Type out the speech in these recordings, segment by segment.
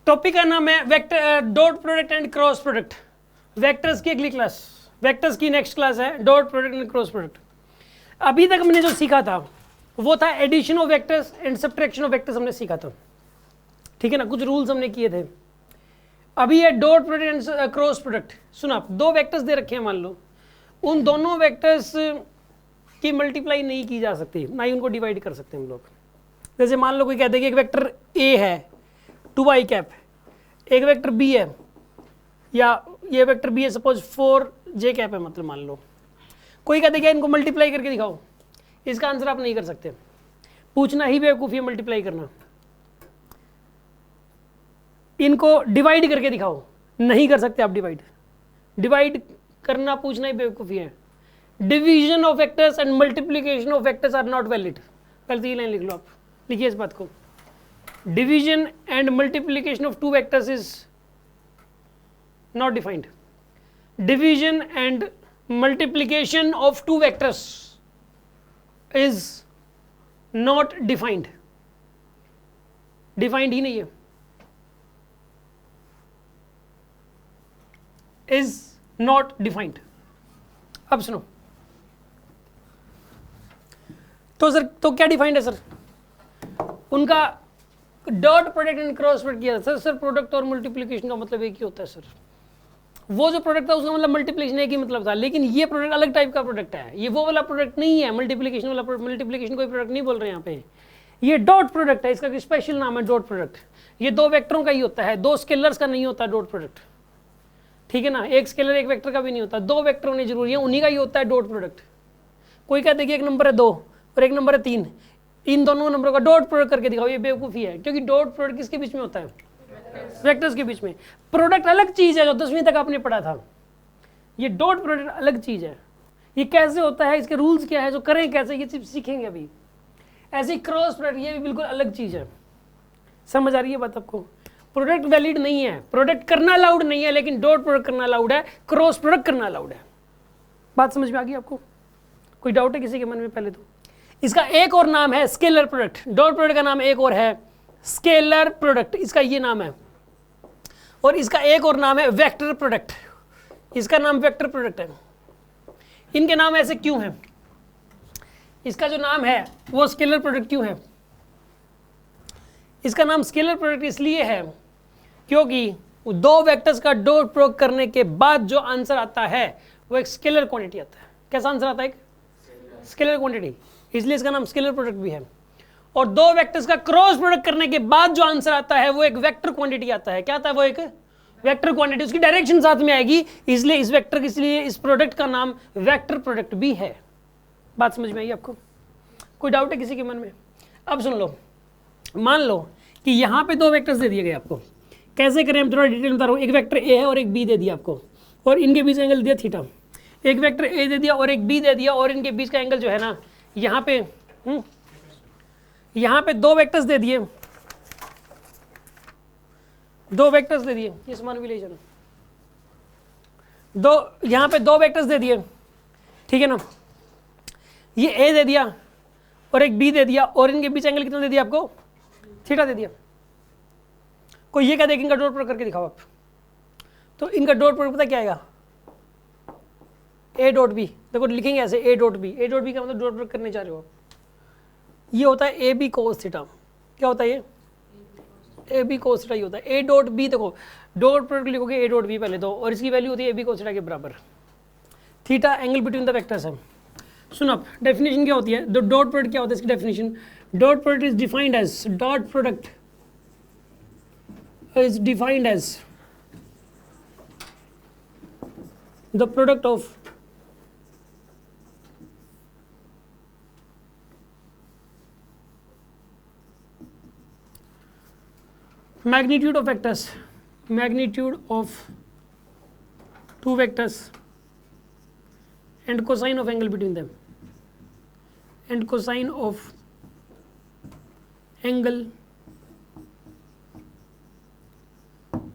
Topic का नाम है vector dot product and cross product. Vectors की अगली क्लास, वेक्टर्स की नेक्स्ट क्लास है dot product and cross product. अभी तक हमने जो सीखा था वो था addition of vectors and subtraction of vectors हमने सीखा था, ठीक है ना, कुछ रूल्स हमने किए थे। अभी है dot product and cross product. सुनो, आप दो वेक्टर्स दे रखे हैं, मान लो उन दोनों वेक्टर्स की मल्टीप्लाई नहीं की जा सकती, ना ही उनको डिवाइड कर सकते हम लोग। जैसे मान लो कोई कहते हैं कि एक वेक्टर ए है 2i कैप, एक वेक्टर बी है, या ये वेक्टर बी है सपोज 4j कैप है, मतलब मान लो कोई कहते हैं कि इनको मल्टीप्लाई करके दिखाओ, इसका आंसर आप नहीं कर सकते, पूछना ही बेवकूफ़ी है मल्टीप्लाई करना। इनको डिवाइड करके दिखाओ, नहीं कर सकते आप डिवाइड करना पूछना ही बेवकूफ़ी है। Division of vectors and multiplication of vectors are not valid. पहले तो ये लाइन लिख लो, आप लिखिए इस बात को, division and multiplication of two vectors is not defined. Division and multiplication of two vectors is not defined, defined ही नहीं है, इज नॉट डिफाइंड। अब सुनो, तो सर तो क्या डिफाइंड है सर? उनका dot product and cross product किया था सर प्रोडक्ट और मल्टीप्लिकेशन का मतलब एक ही होता है सर। वो जो प्रोडक्ट था उसका मतलब मल्टीप्लिकेशन एक ही मतलब था, लेकिन ये प्रोडक्ट अलग टाइप का प्रोडक्ट है, ये वो वाला प्रोडक्ट नहीं है मल्टीप्लिकेशन वाला। मल्टीप्लिकेशन कोई प्रोडक्ट नहीं बोल रहे हैं यहाँ पे, ये डॉट प्रोडक्ट है, इसका स्पेशल नाम है डॉट प्रोडक्ट। ये दो वेक्टरों का ही होता है, दो स्केलर्स का नहीं होता डॉट प्रोडक्ट, ठीक है ना। एक स्केलर एक वेक्टर का भी नहीं होता, दो वेक्टर होने जरूरी है, उन्हीं का ही होता है डॉट प्रोडक्ट। कोई कहते हैं कि एक नंबर है 2 और एक नंबर है 3, इन दोनों नंबरों का डॉट प्रोडक्ट करके दिखाओ, ये बेवकूफ़ी है, क्योंकि डॉट प्रोडक्ट किसके बीच में होता है? वेक्टर्स के बीच में। प्रोडक्ट अलग चीज़ है जो 10वीं तक आपने पढ़ा था, ये डॉट प्रोडक्ट अलग चीज़ है। ये कैसे होता है, इसके रूल्स क्या है, जो करें कैसे, ये सिर्फ सीखेंगे अभी। ऐसी क्रॉस प्रोडक्ट ये भी बिल्कुल अलग चीज़ है। समझ आ रही है बात आपको? प्रोडक्ट वैलिड नहीं है, प्रोडक्ट करना अलाउड नहीं है, लेकिन डॉट प्रोडक्ट करना अलाउड है, क्रॉस प्रोडक्ट करना अलाउड है। बात समझ में आ गई आपको? कोई डाउट है किसी के मन में? पहले तो इसका एक और नाम है स्केलर प्रोडक्ट। डॉट प्रोडक्ट का नाम एक और है स्केलर प्रोडक्ट, इसका ये नाम है। और इसका एक और नाम है वेक्टर प्रोडक्ट, इसका नाम वेक्टर प्रोडक्ट है। इनके नाम ऐसे क्यों हैं? इसका जो नाम है वो स्केलर प्रोडक्ट क्यों है? इसका नाम स्केलर प्रोडक्ट इसलिए है क्योंकि दो वेक्टर्स का डॉट प्रोडक्ट करने के बाद जो आंसर आता है वो एक स्केलर क्वांटिटी आता है। कैसा आंसर आता है? एक स्केलर क्वांटिटी, इसलिए इसका नाम स्केलर प्रोडक्ट भी है। और दो वेक्टर्स का क्रॉस प्रोडक्ट करने के बाद जो आंसर आता है वो एक वेक्टर क्वांटिटी आता है। क्या आता है वो? एक वेक्टर क्वांटिटी, उसकी डायरेक्शन साथ में आएगी, इसलिए इस वेक्टर के, इसलिए इस प्रोडक्ट का नाम वेक्टर प्रोडक्ट भी है। बात समझ में आई आपको? कोई डाउट है किसी के मन में? अब सुन लो, मान लो कि यहाँ पे दो वेक्टर्स दे दिए गए आपको, कैसे करें हम थोड़ा डिटेल बता रहा हूँ। एक वेक्टर ए है और एक बी दे दिया आपको, और इनके बीच एंगल दिया थीटा। एक वेक्टर ए दे दिया और एक बी दे दिया, और इनके बीच का एंगल जो है ना, यहाँ पे दो वेक्टर्स दे दिए, दो वेक्टर्स दे दिए, ये समान विलेशन, दो यहाँ पे दो वेक्टर्स दे दिए, ठीक है ना। ये ए दे दिया और एक बी दे दिया, और इनके बीच एंगल कितना दे दिया आपको? थीटा दे दिया। कोई ये क्या देखें, इनका डॉट प्रोडक्ट करके दिखाओ आप, तो इनका डॉट प्रोडक्ट पता क्या आएगा? A dot B. देखो लिखेंगे ऐसे, A dot B. A dot B का मतलब डॉट प्रोडक्ट करने जा रहे हो आप। ये होता है ए बी कोस थीटा। क्या होता है ये? ए बी कोस थीटा ही होता है। ए डॉट बी, देखो डॉट प्रोडक्ट लिखोगे ए डॉट बी पहले तो, और इसकी वैल्यू होती है ए बी कोस थीटा के बराबर। Theta angle between the vectors है। सुन आप, डेफिनेशन क्या होती है? डॉट प्रोडक्ट क्या होता है इसकी definition? Dot product is defined as, dot product is defined as the product of magnitude of vectors, magnitude of two vectors and cosine of angle between them, and cosine of angle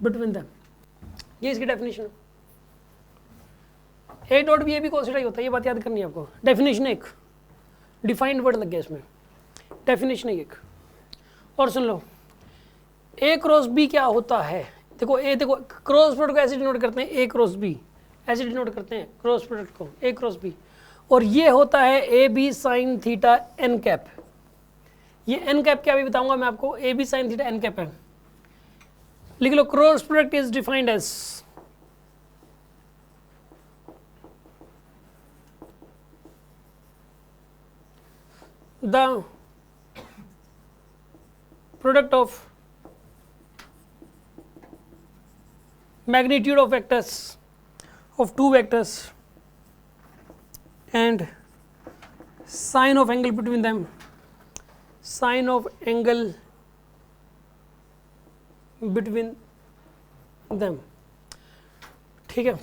between them। ये इसकी definition है। A dot B A B cos theta ही होता है, ये बात याद करनी है आपको। डेफिनेशन एक, डिफाइंड वर्ड लग गया इसमें, डेफिनेशन एक। और सुन लो, ए क्रॉस बी क्या होता है, देखो ए, देखो क्रॉस प्रोडक्ट को ऐसे डिनोट करते हैं, ए क्रॉस बी ऐसे डिनोट करते हैं क्रॉस प्रोडक्ट को, ए क्रॉस बी, और ये होता है A B sine theta N cap. ये एन कैप क्या भी बताऊंगा मैं आपको, A B sine theta N cap है। लिख लो, cross product is defined as the product of magnitude of vectors of two vectors and sine of angle between them, sine of angle between them, ठीक है।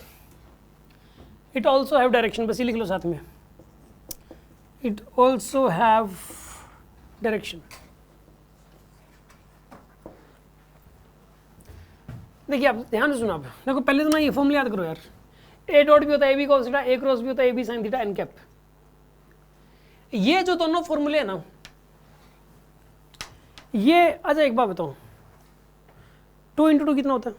it also have direction, बस ये लिख लो साथ में, it also have direction। देखिए आप ध्यान से सुना, आप देखो पहले तो ना ये फॉर्मूला याद करो यार, ए डॉट भी होता है A B cos theta, A cross भी होता है A B sine theta N cap. ये जो दोनों फॉर्मूले हैं ना, ये अच्छा एक बात बताओ, 2 × 2 कितना होता है?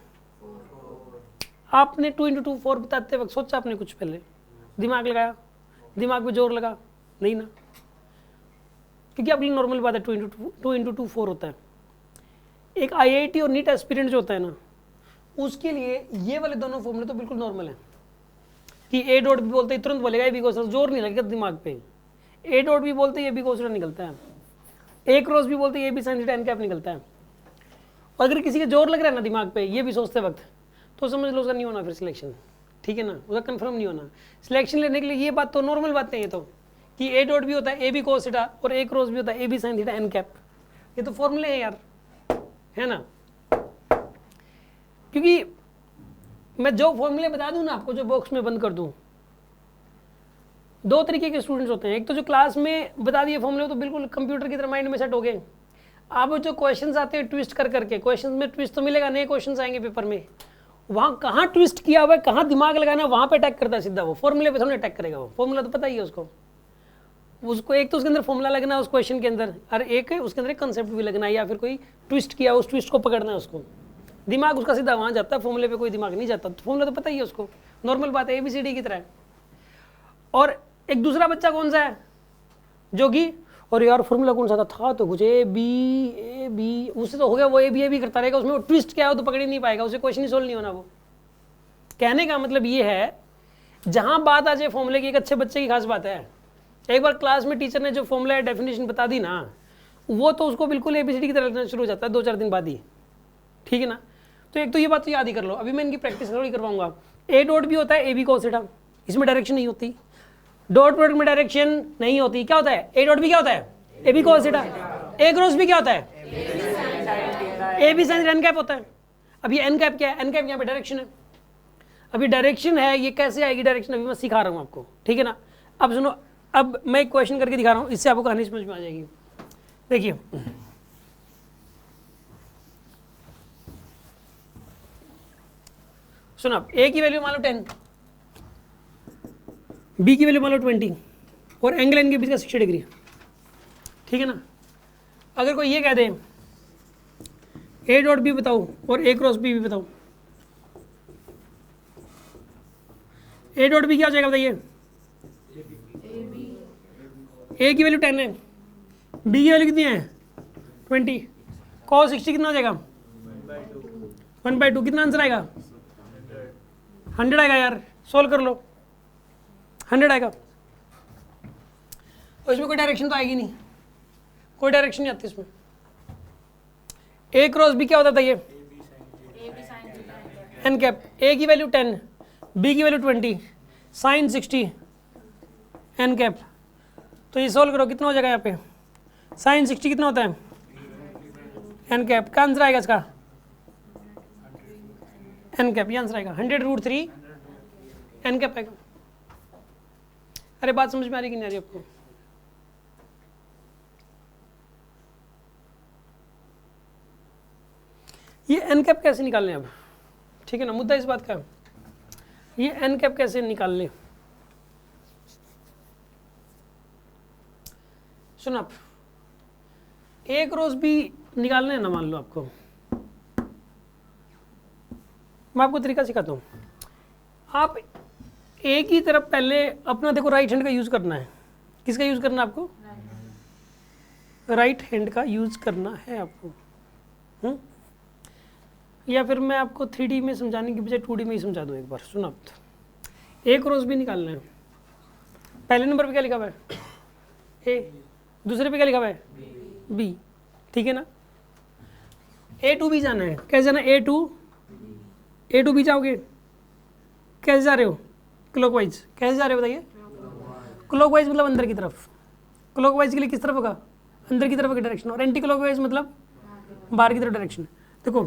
आपने 2 × 2 4 बताते वक्त सोचा आपने कुछ पहले, दिमाग लगाया, दिमाग पे जोर लगा नहीं ना, क्योंकि आपके लिए नॉर्मल बात है 2 × 2 4 होता है। एक IIT और नीट एस्पिरेंट जो होता है ना, उसके लिए ये वाले दोनों फॉर्मूले तो बिल्कुल नॉर्मल है कि ए डॉट भी बोलते ही तुरंत बोलेगा ए बी कोस, जोर नहीं लगेगा दिमाग पे। ए डॉट भी बोलते ही ए बी कोस निकलता है, ए क्रॉस भी बोलते ही A B sine theta N cap निकलता है। और अगर किसी के जोर लग रहा है ना दिमाग पे ये भी सोचते वक्त, तो समझ लो उसका नहीं होना फिर सिलेक्शन, ठीक है ना, उसका कंफर्म नहीं होना। सिलेक्शन लेने के लिए ये बात तो नॉर्मल बात नहीं है, तो कि ए डॉट भी होता है ए बी कोस थीटा और ए क्रॉस भी होता है A B sine theta N cap, ये तो फॉर्मूले हैं यार, है ना। क्योंकि मैं जो फॉर्मूले बता दूं ना आपको, जो बॉक्स में बंद कर दूं, 2 तरीके के स्टूडेंट्स होते हैं। एक तो जो क्लास में बता दिए फॉर्मूले तो बिल्कुल कंप्यूटर की तरह माइंड में सेट हो गए। अब जो क्वेश्चंस आते हैं ट्विस्ट कर करके, क्वेश्चंस में ट्विस्ट तो मिलेगा, नए क्वेश्चंस आएंगे पेपर में, वहाँ कहाँ ट्विस्ट किया हुआ है, कहाँ दिमाग लगाना है, वहाँ पे अटैक करता है सीधा, वो फॉर्मूले पे थोड़ा अटैक करेगा। वो फॉर्मूला तो पता ही है उसको एक तो उसके अंदर फॉर्मूला लगना है उस क्वेश्चन के अंदर, और एक उसके अंदर एक कंसेप्ट भी लगना है, या फिर कोई ट्विस्ट किया उस ट्विस्ट को पकड़ना है उसको। दिमाग उसका सीधा वहाँ जाता है, फॉर्मूले पे कोई दिमाग नहीं जाता। तो फॉर्मूला तो पता ही है उसको, नॉर्मल बात है, ABCD की तरह है। और एक दूसरा बच्चा कौन सा है जो कि, और यार फॉर्मूला कौन सा था तो कुछ ए बी, उससे तो हो गया, वो ए बी करता रहेगा, उसमें वो ट्विस्ट क्या हो तो पकड़ ही नहीं पाएगा, उसे क्वेश्चन ही सोल्व नहीं होना। वो कहने का मतलब ये है, जहाँ बात आ जाए फॉर्मूले की, एक अच्छे बच्चे की खास बात है, एक बार क्लास में टीचर ने जो फॉर्मूला डेफिनेशन बता दी ना, वो तो उसको बिल्कुल ABCD की तरह लगना शुरू हो जाता है 2-4 दिन बाद ही, ठीक है ना। तो एक तो ये बात तो याद ही कर लो, अभी मैं इनकी प्रैक्टिस थोड़ी करवाऊंगा। ए डॉट भी होता है ए बी कोस थीटा, इसमें डायरेक्शन नहीं होती, डॉट प्रोडक्ट में डायरेक्शन नहीं होती। क्या होता है? ए डॉट भी क्या होता है? A B cos theta. A cross भी क्या होता है? A B sine n cap होता है। अब ये एन कैप क्या है? एन कैप यहाँ पे डायरेक्शन है। अभी डायरेक्शन है, ये कैसे आएगी डायरेक्शन अभी मैं सिखा रहा हूँ आपको, ठीक है ना। अब सुनो, अब मैं एक क्वेश्चन करके दिखा रहा हूँ, इससे आपको कहानी समझ में आ जाएगी। देखिए सुना, ए की वैल्यू मान लो 10, बी की वैल्यू मान लो 20 और एंगल एन के बीच का 60 डिग्री, ठीक है ना। अगर कोई ये कह दे ए डॉट बी बताओ और ए क्रॉस बी भी बताओ, ए डॉट बी क्या हो जाएगा बताइए? ए की वैल्यू 10 है, बी की वैल्यू कितनी है? 20, cos 60 कितना हो जाएगा? 1/2। कितना आंसर आएगा? 100 आएगा यार, सोल्व कर लो, 100 आएगा। और इसमें कोई डायरेक्शन तो आएगी नहीं, कोई डायरेक्शन नहीं आती इसमें। ए क्रॉस बी क्या होता था ये? N cap. ए की वैल्यू 10, बी की वैल्यू 20, साइन 60 एन कैप। तो ये सोल्व करो, कितना हो जाएगा यहाँ पे? साइन 60 कितना होता है? N cap. क्या आंसर आएगा इसका? एन कैप, ये आंसर आएगा 100√3 एन कैप आएगा। अरे बात समझ में आ रही कि नहीं आ रही आपको? ये एन कैप कैसे निकालने अब, ठीक है ना, मुद्दा इस बात का, ये एन कैप कैसे निकालने। सुन आप, ए क्रॉस बी निकालने है ना, मान लो आपको मैं आपको तरीका सिखाता हूँ। आप एक ही तरफ पहले अपना देखो राइट हैंड का यूज़ करना है। किसका यूज़ करना है आपको? राइट हैंड का यूज़ करना है आपको। या फिर मैं आपको 3D में समझाने की बजाय 2D में ही समझा दूँ एक बार। सुनो, आप एक रोज भी निकालना है। पहले नंबर पे क्या लिखा हुआ है? ए। दूसरे पे क्या लिखा हुआ है? बी। ठीक है ना? A to B जाना है। कैसे जाना है? A to B जाओगे। कैसे जा रहे हो? क्लॉकवाइज। कैसे जा रहे हो बताइए? क्लॉकवाइज मतलब अंदर की तरफ। क्लॉकवाइज के लिए किस तरफ होगा? अंदर की तरफ की डायरेक्शन। और एंटी क्लॉकवाइज मतलब बाहर की तरफ डायरेक्शन। देखो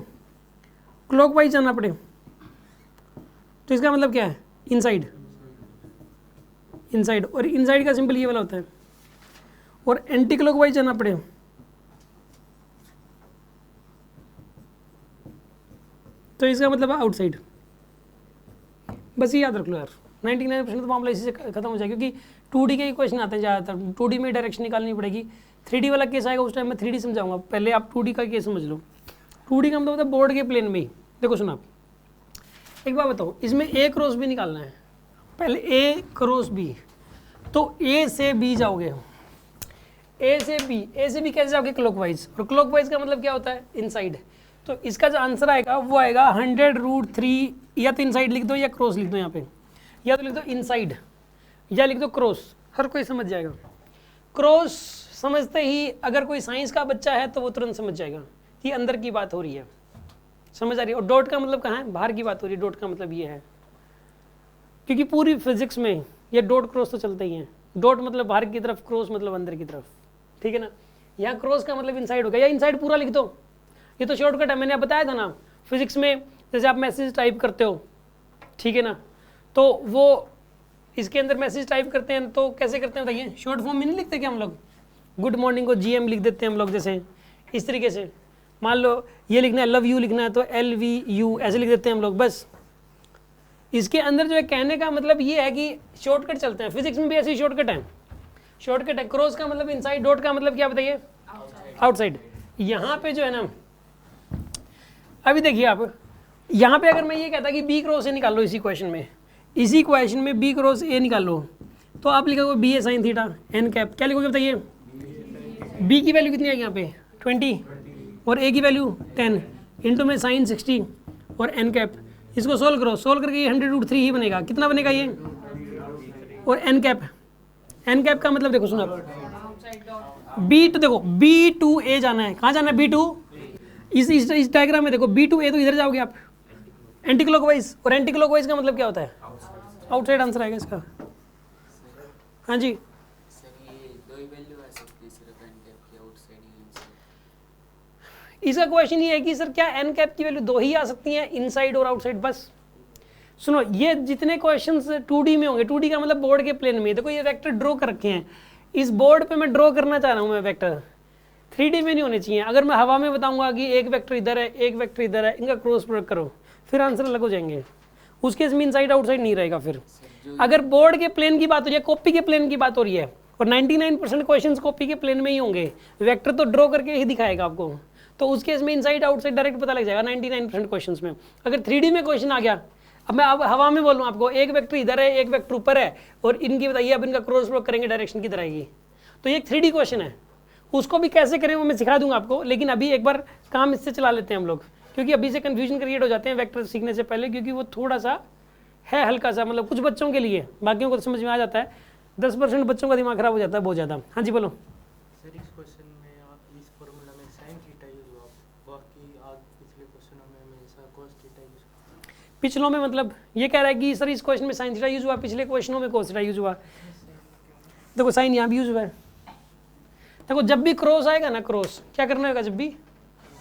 क्लॉकवाइज जाना पड़े तो इसका मतलब क्या है? इनसाइड। इनसाइड, और इनसाइड का सिंपल ये वाला होता है। और एंटी क्लॉकवाइज जाना पड़े तो इसका मतलब है आउटसाइड। बस ये याद रख लो यार, 99% तो मामला इसी से खत्म हो जाएगा, क्योंकि 2D के ही क्वेश्चन आते हैं ज़्यादातर। 2D में डायरेक्शन निकालनी पड़ेगी। 3D वाला केस आएगा उस टाइम मैं 3D समझाऊंगा। पहले आप 2D का केस समझ लो। 2D का मतलब होता है बोर्ड के प्लेन में ही। देखो सुना, आप एक बात बताओ, इसमें A क्रॉस B निकालना है। पहले A क्रॉस B, तो A से B जाओगे। A से B कैसे जाओगे? क्लॉकवाइज। और क्लॉकवाइज का मतलब क्या होता है? इनसाइड। तो इसका जो आंसर आएगा वो आएगा 100√3। या तो इनसाइड लिख दो या क्रॉस लिख दो यहाँ पे, या तो लिख दो इनसाइड या लिख दो क्रॉस। हर कोई समझ जाएगा। क्रॉस समझते ही अगर कोई साइंस का बच्चा है तो वो तुरंत समझ जाएगा कि अंदर की बात हो रही है। समझ आ रही है? और डॉट का मतलब कहाँ है? बाहर की बात हो रही है। डॉट का मतलब ये है, क्योंकि पूरी फिजिक्स में ये डॉट क्रॉस तो चलते ही हैं। डॉट मतलब बाहर की तरफ, क्रॉस मतलब अंदर की तरफ। ठीक है ना? यहाँ क्रॉस का मतलब इनसाइड होगा, या इनसाइड पूरा लिख दो। ये तो शॉर्टकट है, मैंने आप बताया था ना फिजिक्स में। जैसे आप मैसेज टाइप करते हो, ठीक है ना, तो वो इसके अंदर मैसेज टाइप करते हैं तो कैसे करते हैं बताइए? शॉर्ट फॉर्म में नहीं लिखते क्या हम लोग? गुड मॉर्निंग को GM लिख देते हैं हम लोग। जैसे इस तरीके से मान लो ये लिखना है, लव यू लिखना है तो LVU ऐसे लिख देते हैं हम लोग। बस इसके अंदर जो है कहने का मतलब ये है कि शॉर्टकट चलते हैं। फिजिक्स में भी ऐसी शॉर्टकट है। शॉर्टकट है। क्रॉस का मतलब इनसाइड, डॉट का मतलब क्या बताइए? आउटसाइड। यहाँ पे जो है ना, अभी देखिए आप, यहाँ पे अगर मैं ये कहता कि B क्रॉस A निकाल लो, इसी क्वेश्चन में B क्रॉस A निकाल लो, तो आप लिखोगे BA sin theta n cap. क्या लिखोगे बताइए? B की वैल्यू कितनी आएगी यहाँ पे? 20, और A की वैल्यू 10 इंटू में sin 60 और n कैप। इसको सोल्व करो, सोल्व करके ये 100√3 ही बनेगा। कितना बनेगा ये? और n कैप का मतलब देखो सुनो, B to देखो B to A जाना है। कहाँ जाना है? B to, इस डायग्राम में देखो B to A, तो इधर जाओगे आप एंटी क्लॉकवाइज। और एंटी क्लॉकवाइज का मतलब क्या होता है? आउटसाइड आंसर आएगा इसका। हाँ जी, इसका क्वेश्चन ये है कि सर क्या एन कैप की वैल्यू 2 ही आ सकती हैं, इनसाइड और आउटसाइड? बस सुनो, ये जितने क्वेश्चंस 2D में होंगे, 2D का मतलब बोर्ड के प्लेन में। देखो ये वेक्टर ड्रॉ कर रखे हैं, इस बोर्ड पे मैं ड्रॉ करना चाह रहा हूँ मैं वेक्टर। 3D में नहीं होने चाहिए। अगर मैं हवा में बताऊंगा कि एक वेक्टर इधर है, एक वेक्टर इधर है, इनका क्रॉस प्रोडक्ट करो, फिर आंसर अलग हो जाएंगे। उसके इसमें इनसाइड आउटसाइड नहीं रहेगा। फिर अगर बोर्ड के प्लेन की बात हो रही है, कॉपी के प्लेन की बात हो रही है, और 99% क्वेश्चंस कॉपी के प्लेन में ही होंगे, वेक्टर तो ड्रॉ करके ही दिखाएगा आपको, तो उस केस में इनसाइड आउटसाइड डायरेक्ट पता लग जाएगा 99% क्वेश्चंस में। अगर 3D में क्वेश्चन आ गया, अब मैं अब हवा में बोलूँ आपको, एक वेक्टर इधर है, एक वेक्टर ऊपर है, और इनकी बताइए अब इनका क्रॉस प्रोडक्ट करेंगे, डायरेक्शन किधर आएगी? तो ये एक 3D क्वेश्चन है। उसको भी कैसे करें वो मैं सिखा दूंगा आपको, लेकिन अभी एक बार काम इससे चला लेते हैं हम लोग, क्योंकि अभी से कन्फ्यूजन क्रिएट हो जाते हैं वेक्टर सीखने से पहले, क्योंकि वो थोड़ा सा है हल्का सा, मतलब कुछ बच्चों के लिए, बाकियों को तो समझ में आ जाता है। 10% बच्चों का दिमाग खराब हो जाता है बहुत ज़्यादा। हाँ जी बोलो सर। इस क्वेश्चन में आप इस फॉर्मूला में sin थीटा यूज हुआ, बाकी आज पिछले क्वेश्चनों में हमेशा cos थीटा यूज। पिछलों में मतलब ये कह रहा है कि सर इस क्वेश्चन में sin थीटा यूज हुआ, पिछले क्वेश्चनों में cos थीटा यूज हुआ। देखो साइन यहाँ भी यूज हुआ है। देखो जब भी क्रॉस आएगा ना, क्रॉस क्या करना होगा जब भी,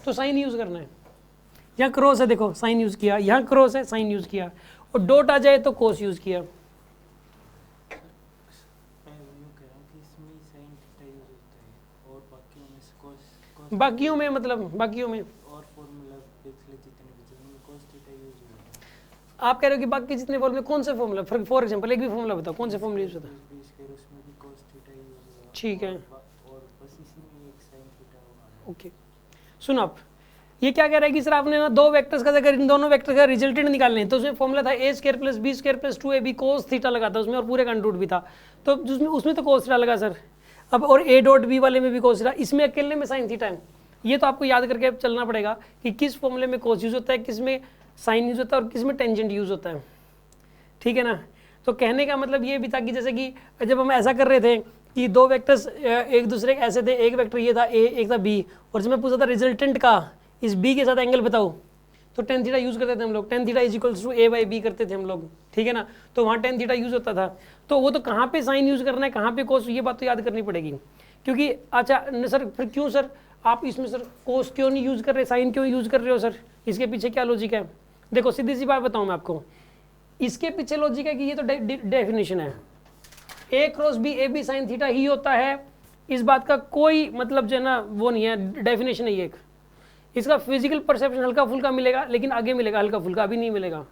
तो साइन यूज करना है। यहाँ क्रॉस है, देखो साइन यूज किया, यहाँ क्रॉस है साइन यूज किया, और डॉट आ जाए तो कोस यूज किया। बाकियों में मतलब बाकियों में और फॉर्मूला पिछले जितने भी जिनमें cos थीटा यूज हुआ। आप कह रहे हो कि बाकी जितने फॉर्मूले, कौन से फॉर्मूला? फॉर एग्जांपल एक भी फॉर्मूला बताओ, कौन से फॉर्मूले यूज होता है? उसमें भी cos थीटा यूज हुआ। ठीक है, और बस इसी में एक sin थीटा हुआ। ओके। सुनो आप, ये क्या कह रहा है कि सर आपने ना दो वेक्टर्स का, अगर इन दोनों वेक्टर का रिजल्टेंट निकालने हैं तो उसमें फॉर्मूला था A square plus B square plus 2ab cos theta लगा था उसमें, और पूरे कंट्रूट भी था, तो उसमें तो कोस थीटा लगा सर। अब और ए डॉट बी वाले में भी कोस थीटा, इसमें अकेले में साइन थीटा है। ये तो आपको याद करके चलना पड़ेगा कि किस फॉर्मूले में कोस यूज होता है, किस में साइन यूज होता है और किस में टेंजेंट यूज होता है, ठीक है ना। तो कहने का मतलब ये भी था कि जैसे कि जब हम ऐसा कर रहे थे कि दो वेक्टर्स एक दूसरे के ऐसे थे, एक वेक्टर ये था ए, एक था बी, और जब मैं पूछा था रिजल्टेंट का इस बी के साथ एंगल बताओ, तो टेन थीटा यूज करते थे हम लोग, tan theta is equals to A by B करते थे हम लोग, ठीक है ना। तो वहाँ टेन थीटा यूज होता था, तो वो तो कहाँ पे साइन यूज करना है, कहाँ पे कोस, ये बात तो याद करनी पड़ेगी। क्योंकि अच्छा सर फिर क्यों सर आप इसमें सर कोस क्यों नहीं यूज कर रहे, साइन क्यों यूज कर रहे हो सर, इसके पीछे क्या लॉजिक है? देखो सीधी सी बात बताऊँ मैं आपको, इसके पीछे लॉजिक है कि ये तो डेफिनेशन है, A cross B A B sine theta ही होता है, इस बात का कोई मतलब जो है ना वो नहीं है, डेफिनेशन है ये एक। इसका फिजिकल परसेप्शन हल्का फुल्का मिलेगा, लेकिन आगे मिलेगा हल्का फुल्का, अभी नहीं मिलेगा,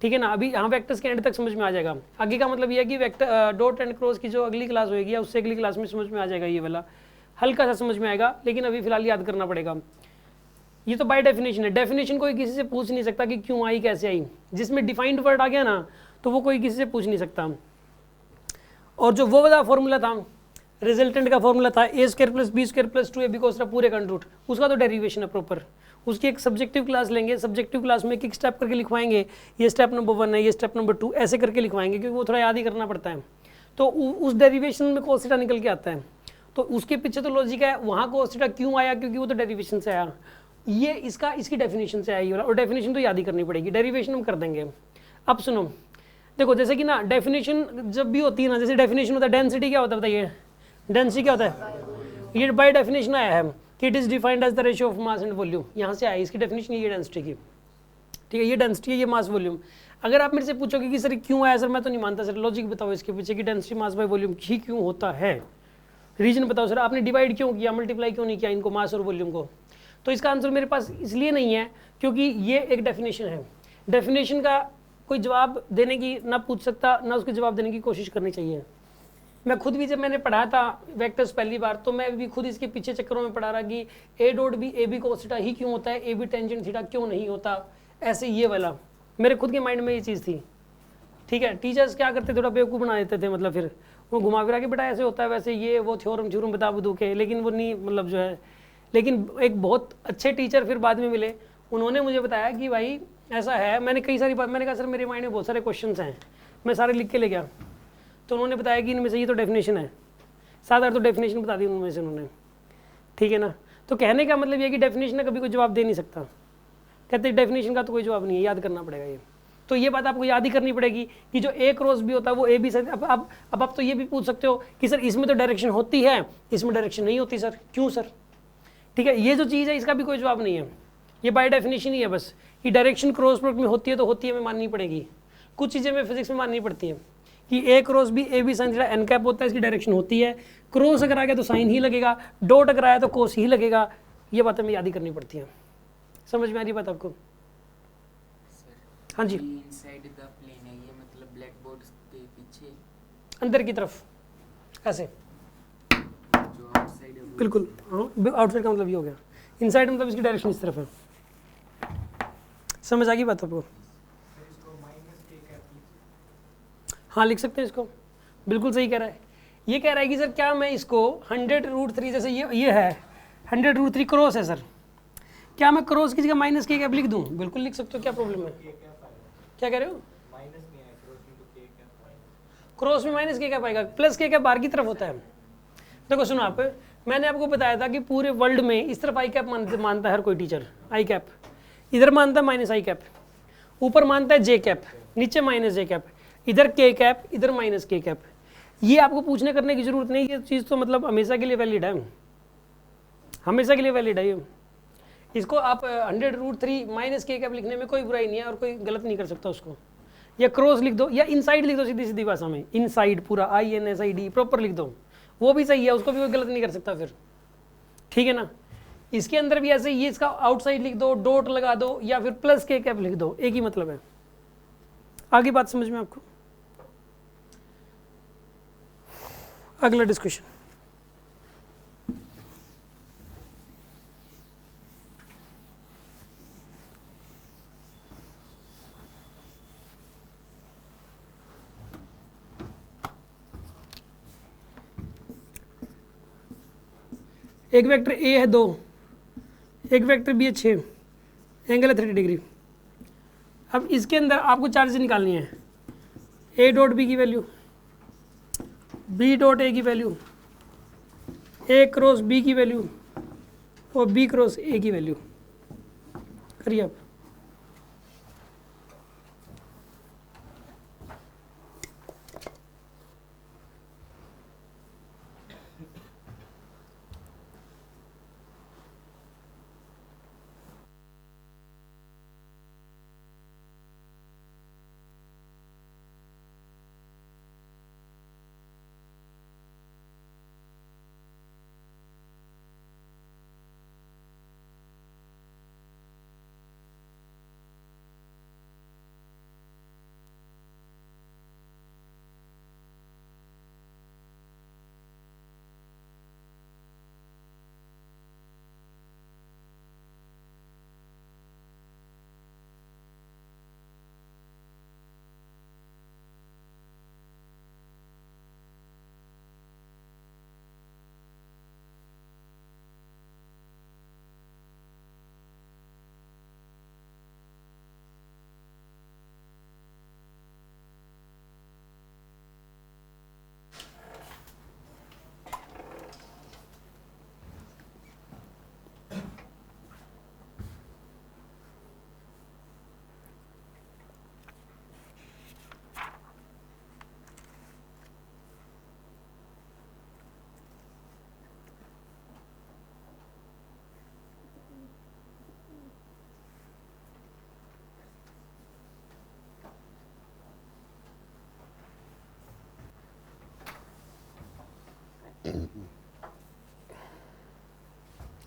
ठीक है ना। अभी यहाँ वेक्टर्स के एंड तक समझ में आ जाएगा, आगे का मतलब ये है कि वेक्टर डॉट एंड क्रॉस की जो अगली क्लास होगी या उससे अगली क्लास में समझ में आ जाएगा, ये वाला हल्का सा समझ में आएगा, लेकिन अभी फिलहाल याद करना पड़ेगा। ये तो बाय डेफिनेशन है, डेफिनेशन कोई किसी से पूछ नहीं सकता कि क्यों आई कैसे आई, जिसमें डिफाइंड वर्ड आ गया ना तो वो कोई किसी से पूछ नहीं सकता। और जो वो वाला फॉर्मूला था, रिजल्टेंट का फॉर्मूला था A square plus B square plus 2ab cos पूरे कंट्रूट, उसका तो डेरिवेशन है प्रॉपर, उसकी एक सब्जेक्टिव क्लास लेंगे, सब्जेक्टिव क्लास में एक स्टेप करके लिखवाएंगे, ये स्टेप नंबर 1 है, ये स्टेप नंबर 2 ऐसे करके लिखवाएंगे, क्योंकि वो थोड़ा याद ही करना पड़ता है। तो उस डेरिवेशन में कोस थीटा निकल के आता है, तो उसके पीछे तो लॉजिक है, वहाँ कोस थीटा क्यों आया, क्योंकि वो तो डेरिवेशन से आया, ये इसकी डेफिनेशन से आई, और डेफिनेशन तो याद ही करनी पड़ेगी, डेरिवेशन हम कर देंगे। अब सुनो, देखो जैसे कि ना डेफिनेशन जब भी होती है ना, जैसे डेफिनेशन होता है डेंसिटी, क्या होता है बताइए, डेंसिटी क्या होता है, ये बाय डेफिनेशन आया है कि it is defined as the ratio of mass and volume, यहाँ से आया इसकी डेफिनेशन, ये डेंसिटी की, ठीक है, ये डेंसिटी है, ये मास वॉल्यूम। अगर आप मेरे से पूछोगे कि सर क्यों आया सर, मैं तो नहीं मानता सर, लॉजिक बताओ इसके पीछे कि डेंसिटी मास बाय वॉल्यूम ही क्यों होता है, रीजन बताओ सर, आपने डिवाइड क्यों किया, मल्टीप्लाई क्यों नहीं किया इनको, मास और वॉल्यूम को। तो इसका आंसर मेरे पास इसलिए नहीं है क्योंकि ये एक डेफिनेशन है, डेफिनेशन का कोई जवाब देने की ना पूछ सकता ना उसके जवाब देने की कोशिश करनी चाहिए। मैं खुद भी जब मैंने पढ़ा था वेक्टर्स पहली बार, तो मैं भी खुद इसके पीछे चक्करों में पढ़ा रहा कि A dot B A B cos theta ही क्यों होता है, ए बी टेंजेंट थीटा क्यों नहीं होता, ऐसे ये वाला मेरे खुद के माइंड में ये चीज़ थी, ठीक है। टीचर्स क्या करते, थोड़ा बेवकूफ़ बना देते थे, मतलब फिर वो घुमा फिरा के बेटा ऐसे होता है वैसे ये वो थ्योरम बता बदू के, लेकिन वो नहीं मतलब जो है, लेकिन एक बहुत अच्छे टीचर फिर बाद में मिले, उन्होंने मुझे बताया कि भाई ऐसा है, मैंने कई सारी बात, मैंने कहा सर मेरे माइंड में बहुत सारे क्वेश्चंस हैं, मैं सारे लिख के ले गया, तो उन्होंने बताया कि इनमें से ये तो डेफिनेशन है, 7-8 तो डेफिनेशन बता दी उनमें से उन्होंने, ठीक है ना। तो कहने का मतलब ये कि डेफिनेशन का कभी कोई जवाब दे नहीं सकता, कहते डेफिनेशन का तो कोई जवाब नहीं है, याद करना पड़ेगा ये। तो ये बात आपको याद ही करनी पड़ेगी कि जो ए क्रॉस बी होता है वो ए बी से, अब आप तो ये भी पूछ सकते हो कि सर इसमें तो डायरेक्शन होती है, इसमें डायरेक्शन नहीं होती सर, क्यों सर, ठीक है। ये जो चीज़ है इसका भी कोई जवाब नहीं है, ये बाय डेफिनेशन ही है बस, कि डायरेक्शन क्रॉस प्रोडक्ट में होती है तो होती है, हमें माननी पड़ेगी। कुछ चीज़ें में फिजिक्स में माननी पड़ती है कि A cross B A B sine theta N cap होता है, इसकी डायरेक्शन होती है, क्रॉस अगर आ गया तो साइन ही लगेगा, डॉट अगर आया तो कोस ही लगेगा, ये बातें हमें याद ही करनी पड़ती हैं। समझ में आ रही बात आपको? हाँ जी, इनसाइड द प्लेन है ये, मतलब ब्लैक बोर्ड के पीछे अंदर की तरफ ऐसे, जो आउटसाइड है वो, बिल्कुल हाँ, आउटसाइड का मतलब ये हो गया, इनसाइड मतलब इसकी डायरेक्शन इस तरफ है। समझ आ गई बात आपको? हाँ लिख सकते हैं इसको, बिल्कुल सही कह रहा है। ये कह रहा है कि सर क्या मैं इसको 100√3 जैसे ये है 100√3 क्रॉस है सर, क्या मैं क्रॉस की जगह माइनस के कैप लिख दूँ? बिल्कुल लिख सकते हो, क्या प्रॉब्लम है? क्या कह रहे हो? क्रॉस में माइनस के कैप आएगा, प्लस के कैप बाहर की तरफ होता है। देखो सुनो आप, मैंने आपको बताया था कि पूरे वर्ल्ड में इस तरफ आई कैप मानता है हर कोई टीचर, आई कैप इधर मानता है माइनस आई कैप, ऊपर मानता है जे कैप, नीचे माइनस जे कैप, इधर के कैप, इधर माइनस के कैप। ये आपको पूछने करने की जरूरत नहीं, ये चीज़ तो मतलब हमेशा के लिए वैलिड है, हमेशा के लिए वैलिड है ये। इसको आप 100√3 माइनस के कैप लिखने में कोई बुराई नहीं है, और कोई गलत नहीं कर सकता उसको, या क्रॉस लिख दो या इनसाइड लिख दो, सीधी सीधी भाषा में इनसाइड पूरा INSID प्रॉपर लिख दो, वो भी सही है, उसको भी कोई गलत नहीं कर सकता फिर, ठीक है ना। इसके अंदर भी ऐसे ये इसका आउटसाइड लिख दो, डॉट लगा दो, या फिर प्लस के कैप लिख दो, एक ही मतलब है। आगे बात समझ में आपको? अगला डिस्कशन, एक वेक्टर ए है 2, एक वेक्टर बी है 6, एंगल है 30 डिग्री। अब इसके अंदर आपको चार्जेस निकालनी है, ए डॉट बी की वैल्यू, बी डॉट ए की वैल्यू, ए क्रॉस बी की वैल्यू और बी क्रॉस ए की वैल्यू। करिए आप।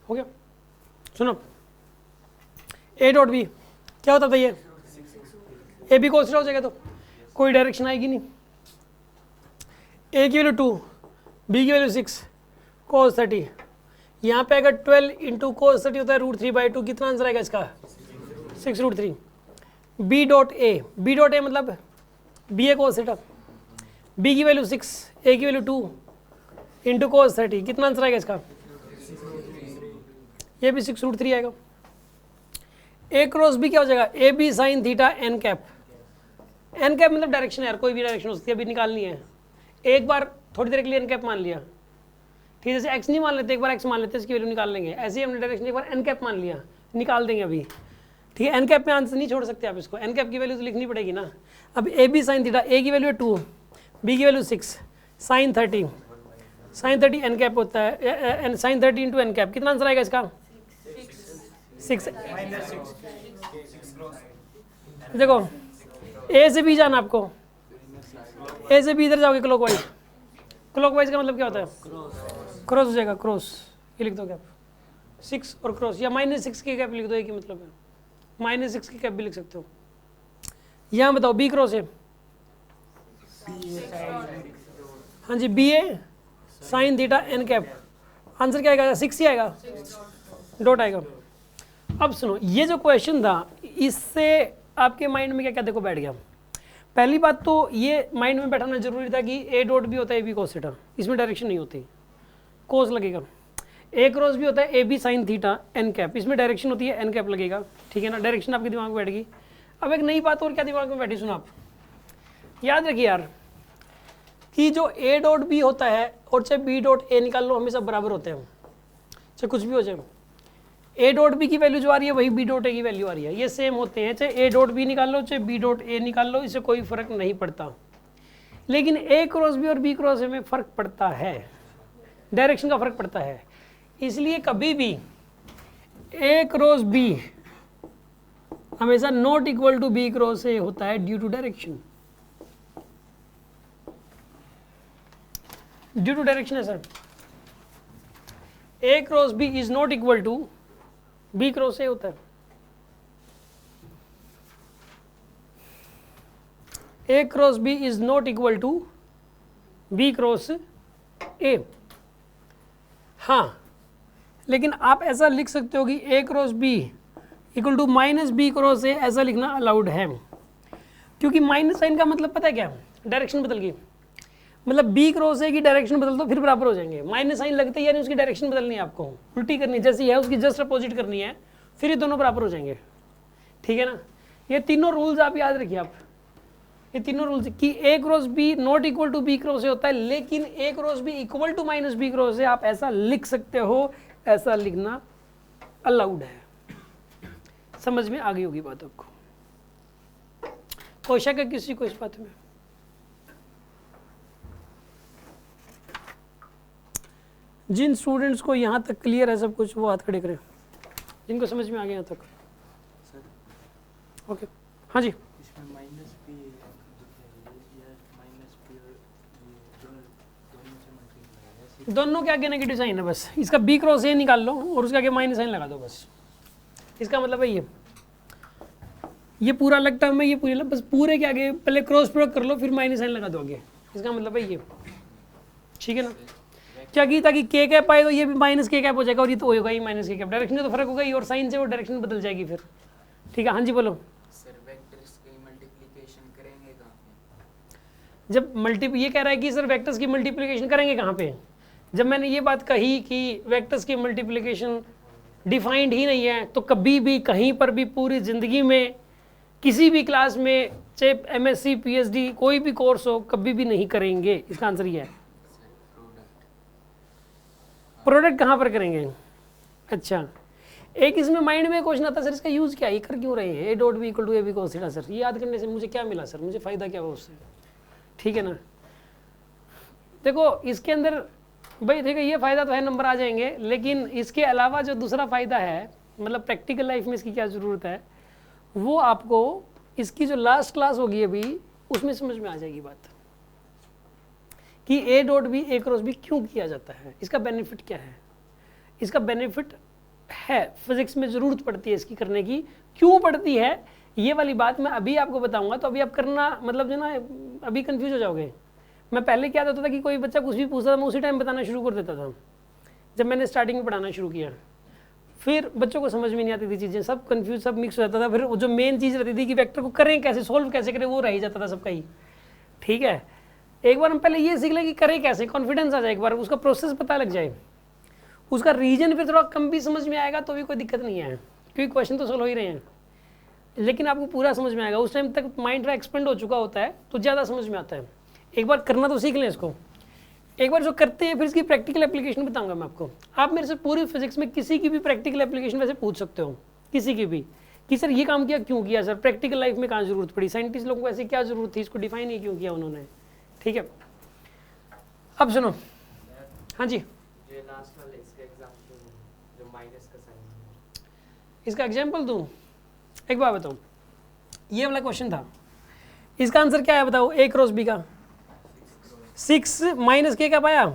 हो गया? सुनो, ए डॉट बी क्या होता था ये, ए बी कॉन्स्टेंट हो जाएगा तो कोई डायरेक्शन आएगी नहीं। ए की वैल्यू 2, बी की वैल्यू 6 cos 30, यहाँ पे अगर 12 इंटू cos 30 होता है √3/2, कितना आंसर आएगा इसका 6√3। बी डॉट ए मतलब बी ए cos थीटा, बी की वैल्यू 6, ए की वैल्यू 2 इंटू cos 30, कितना आंसर आएगा इसका, ये भी 6√3 आएगा। ए क्रॉस बी क्या हो जाएगा, A B sine theta N cap. N cap मतलब डायरेक्शन है यार, कोई भी डायरेक्शन हो सकती है, अभी निकालनी है। एक बार थोड़ी देर के लिए एन कैप मान लिया, ठीक है, जैसे एक्स नहीं मान लेते, एक बार एक्स मान लेते हैं, इसकी वैल्यू निकाल लेंगे। ऐसे ही हमने डायरेक्शन एक बार एन कैप मान लिया, निकाल देंगे अभी, ठीक है। एन कैप में आंसर नहीं छोड़ सकते आप इसको, एन कैप की वैल्यू तो लिखनी पड़ेगी ना। अब ए बी साइन थीटा, ए की वैल्यू है 2, बी की वैल्यू 6, साइन 30 एन कैप होता है, साइन 30 इंटू एन कैप, कितना आंसर आएगा इसका 6। देखो ए से बी जाना आपको, ए से बी इधर जाओगे क्लॉकवाइज, क्लॉकवाइज का मतलब क्या होता है, क्रॉस हो जाएगा, क्रॉस, ये लिख दो कैप 6 और क्रॉस, या -6 की कैप लिख दो, एक ही मतलब है, -6 की कैप भी लिख सकते हो। यहाँ बताओ बी क्रॉस है, हाँ जी, B A sine theta N cap, answer क्या आएगा 6 ही आएगा, डॉट आएगा। अब सुनो, ये जो क्वेश्चन था इससे आपके माइंड में क्या क्या देखो बैठ गया। पहली बात तो ये माइंड में बैठाना जरूरी था कि ए डॉट भी होता है ए बी cos थीटा, इसमें डायरेक्शन नहीं होती, कोस लगेगा। ए क्रॉस भी होता है A B sine theta N cap, इसमें डायरेक्शन होती है एन कैप लगेगा, ठीक है ना, डायरेक्शन आपके दिमाग में बैठ गई। अब एक नई बात और क्या दिमाग में बैठी, सुनो आप, याद रखिए यार कि जो ए डॉट बी होता है और चाहे बी डॉट ए निकाल लो, हमेशा बराबर होते हैं, चाहे कुछ भी हो जाए। ए डॉट बी की वैल्यू जो आ रही है वही बी डॉट ए की वैल्यू आ रही है, ये सेम होते हैं, चाहे ए डॉट बी निकाल लो चाहे बी डॉट ए निकाल लो, इससे कोई फर्क नहीं पड़ता। लेकिन ए क्रॉस बी और बी क्रॉस ए में फर्क पड़ता है, डायरेक्शन का फर्क पड़ता है। इसलिए कभी भी ए क्रॉस बी हमेशा not equal to B cross A होता है due to direction, due to direction है sir. A cross B is not equal to B cross A होता है। A cross B is not equal to B cross A. हाँ, लेकिन आप ऐसा लिख सकते हो कि A cross B equal to minus B cross A, ऐसा लिखना अलाउड है, क्योंकि माइनस साइन का मतलब पता है क्या, डायरेक्शन बदल गई। मतलब बी क्रॉस ए की डायरेक्शन बदल दो फिर बराबर हो जाएंगे, माइनस साइन लगते ही यानी उसकी डायरेक्शन बदलनी है आपको, उल्टी करनी है, जैसी है उसकी जस्ट अपोजिट करनी है, फिर ये दोनों बराबर हो जाएंगे। ठीक है ना, ये तीनों रूल्स आप याद रखिए आप, ये तीनों रूल्स कि A cross B not equal to B cross A होता है, लेकिन A cross B equal to minus B cross A आप ऐसा लिख सकते हो, ऐसा लिखना अलाउड है। समझ में आ गई होगी बात आपको? कोई शक है किसी को इस बात में? जिन स्टूडेंट्स को यहाँ तक क्लियर है सब कुछ वो हाथ खड़े करें, जिनको समझ में आ गया यहाँ तक। सर ओके, हाँ जी। इसमें माइनस पी माइनस पी और ये दोनों से मल्टीप्लाई है, दोनों के आगे नेगेटिव साइन है, बस इसका बी क्रॉस ए निकाल लो और उसके आगे माइनस साइन लगा दो, बस इसका मतलब है ये पूरा अलग टर्म है, ये पूरी अलग, बस पूरे के आगे पहले क्रॉस प्रोडक्ट कर लो फिर माइनस साइन लगा दो आगे, इसका मतलब है ये। ठीक है ना, क्या की ताकि के कैप आए तो ये भी माइनस के कैप हो जाएगा और ये तो होगा ही माइनस के कैप, डायरेक्शन में तो फर्क होगा ही और साइन से वो डायरेक्शन बदल जाएगी फिर। ठीक है, हाँ जी बोलो। सर वेक्टर्स की मल्टीप्लिकेशन करेंगे कहाँ पे? जब ये कह रहा है कि सर वेक्टर्स की मल्टीप्लिकेशन करेंगे कहाँ पे, जब मैंने ये बात कही कि वेक्टर्स की मल्टीप्लिकेशन डिफाइंड ही नहीं है तो कभी भी कहीं पर भी पूरी ज़िंदगी में किसी भी क्लास में चाहे MSc PhD कोई भी कोर्स हो कभी भी नहीं करेंगे, इसका आंसर ये है। प्रोडक्ट कहाँ पर करेंगे? अच्छा, एक इसमें माइंड में क्वेश्चन आता है सर इसका यूज़ क्या है, ये कर क्यों रहे हैं, A dot B equal to A B cos theta, sir ये याद करने से मुझे क्या मिला सर, मुझे फ़ायदा क्या हुआ उससे? ठीक है ना, देखो इसके अंदर भाई देखो ये फ़ायदा तो है, नंबर आ जाएंगे, लेकिन इसके अलावा जो दूसरा फ़ायदा है मतलब प्रैक्टिकल लाइफ में इसकी क्या ज़रूरत है वो आपको इसकी जो लास्ट क्लास होगी अभी उसमें समझ में आ जाएगी बात कि A dot B A cross B क्यों किया जाता है, इसका बेनिफिट क्या है। इसका बेनिफिट है, फिजिक्स में ज़रूरत पड़ती है इसकी करने की, क्यों पड़ती है ये वाली बात मैं अभी आपको बताऊंगा, तो अभी आप करना मतलब जो ना अभी कंफ्यूज हो जाओगे। मैं पहले क्या होता था कि कोई बच्चा कुछ भी पूछता था मैं उसी टाइम बताना शुरू कर देता था, जब मैंने स्टार्टिंग में पढ़ाना शुरू किया, फिर बच्चों को समझ में नहीं आती थी चीज़ें, सब कंफ्यूज सब मिक्स हो जाता था, फिर जो मेन चीज़ रहती थी कि वेक्टर को करें कैसे, सोल्व कैसे करें, वो रह ही जाता था सबका ही। ठीक है, एक बार हम पहले ये सीख लें कि करें कैसे, कॉन्फिडेंस आ जाए, एक बार उसका प्रोसेस पता लग जाए, उसका रीजन फिर थोड़ा कम भी समझ में आएगा तो भी कोई दिक्कत नहीं है, क्योंकि क्वेश्चन तो सोल्व हो ही रहे हैं, लेकिन आपको पूरा समझ में आएगा। उस टाइम तक माइंड थोड़ा एक्सपेंड हो चुका होता है तो ज़्यादा समझ में आता है। एक बार करना तो सीख लें इसको, एक बार जो करते हैं फिर इसकी प्रैक्टिकल एप्लीकेशन बताऊंगा मैं आपको। आप मेरे से पूरी फिजिक्स में किसी की भी प्रैक्टिकल एप्लीकेशन वैसे पूछ सकते हो, किसी की भी, कि सर ये काम किया क्यों किया सर, प्रैक्टिकल लाइफ में कहाँ जरूरत पड़ी, साइंटिस्ट लोगों को ऐसी क्या जरूरत थी, इसको डिफाइन ही क्यों किया उन्होंने। ठीक है, अब सुनो, हाँ जी इसका एग्जाम्पल दूँ, एक बार बताऊँ, ये वाला क्वेश्चन था, इसका आंसर क्या है बताओ, ए क्रॉस बी का 6 माइनस के क्या पाया,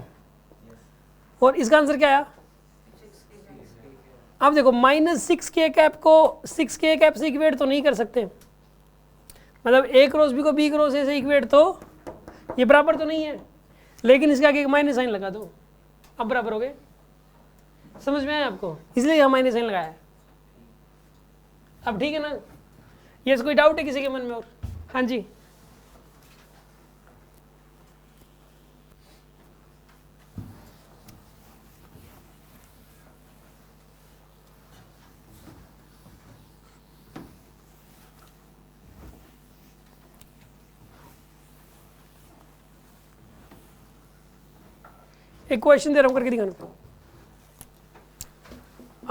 और इसका आंसर क्या आया। अब देखो -6 के कैप को 6 के कैप से इक्वेट तो नहीं कर सकते, मतलब ए क्रॉस बी को बी क्रॉस ए से इक्वेट तो ये बराबर तो नहीं है, लेकिन इसके आगे माइनस साइन लगा दो, अब बराबर हो गए। समझ में आया आपको, इसलिए हम माइनस साइन लगाया है। अब ठीक है ना, ये कोई डाउट है किसी के मन में और? हाँ जी, एक क्वेश्चन दे रहा हूं करके दिखाना,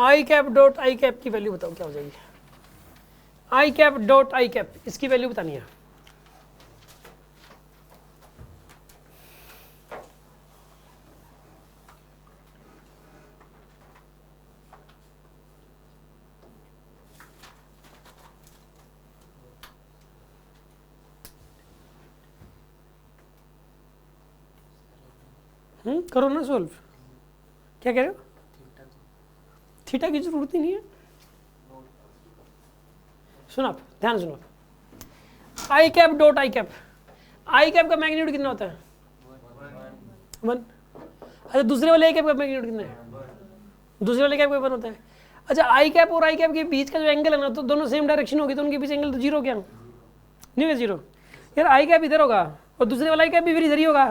आई कैप डॉट आई कैप की वैल्यू बताओ क्या हो जाएगी। आई कैप डॉट आई कैप इसकी वैल्यू बतानी है। करो ना सोल्व, क्या कह रहे हो, थीटा की जरूरत ही नहीं है। सुनो आप ध्यान सुनो, I cap dot I cap, I cap का मैग्नीट्यूड कितना होता है 1। अच्छा दूसरे वाले आई कैप का मैग्नीट्यूड कितना है, दूसरे वाले कैप का 1 होता है। अच्छा आई कैप और आई कैप के बीच का जो एंगल है ना, तो दोनों सेम डायरेक्शन होगी तो उनके बीच एंगल तो 0 क्या नहीं है 0। यार आई कैप इधर होगा और दूसरे वाला आई कैप भी फिर इधर ही होगा,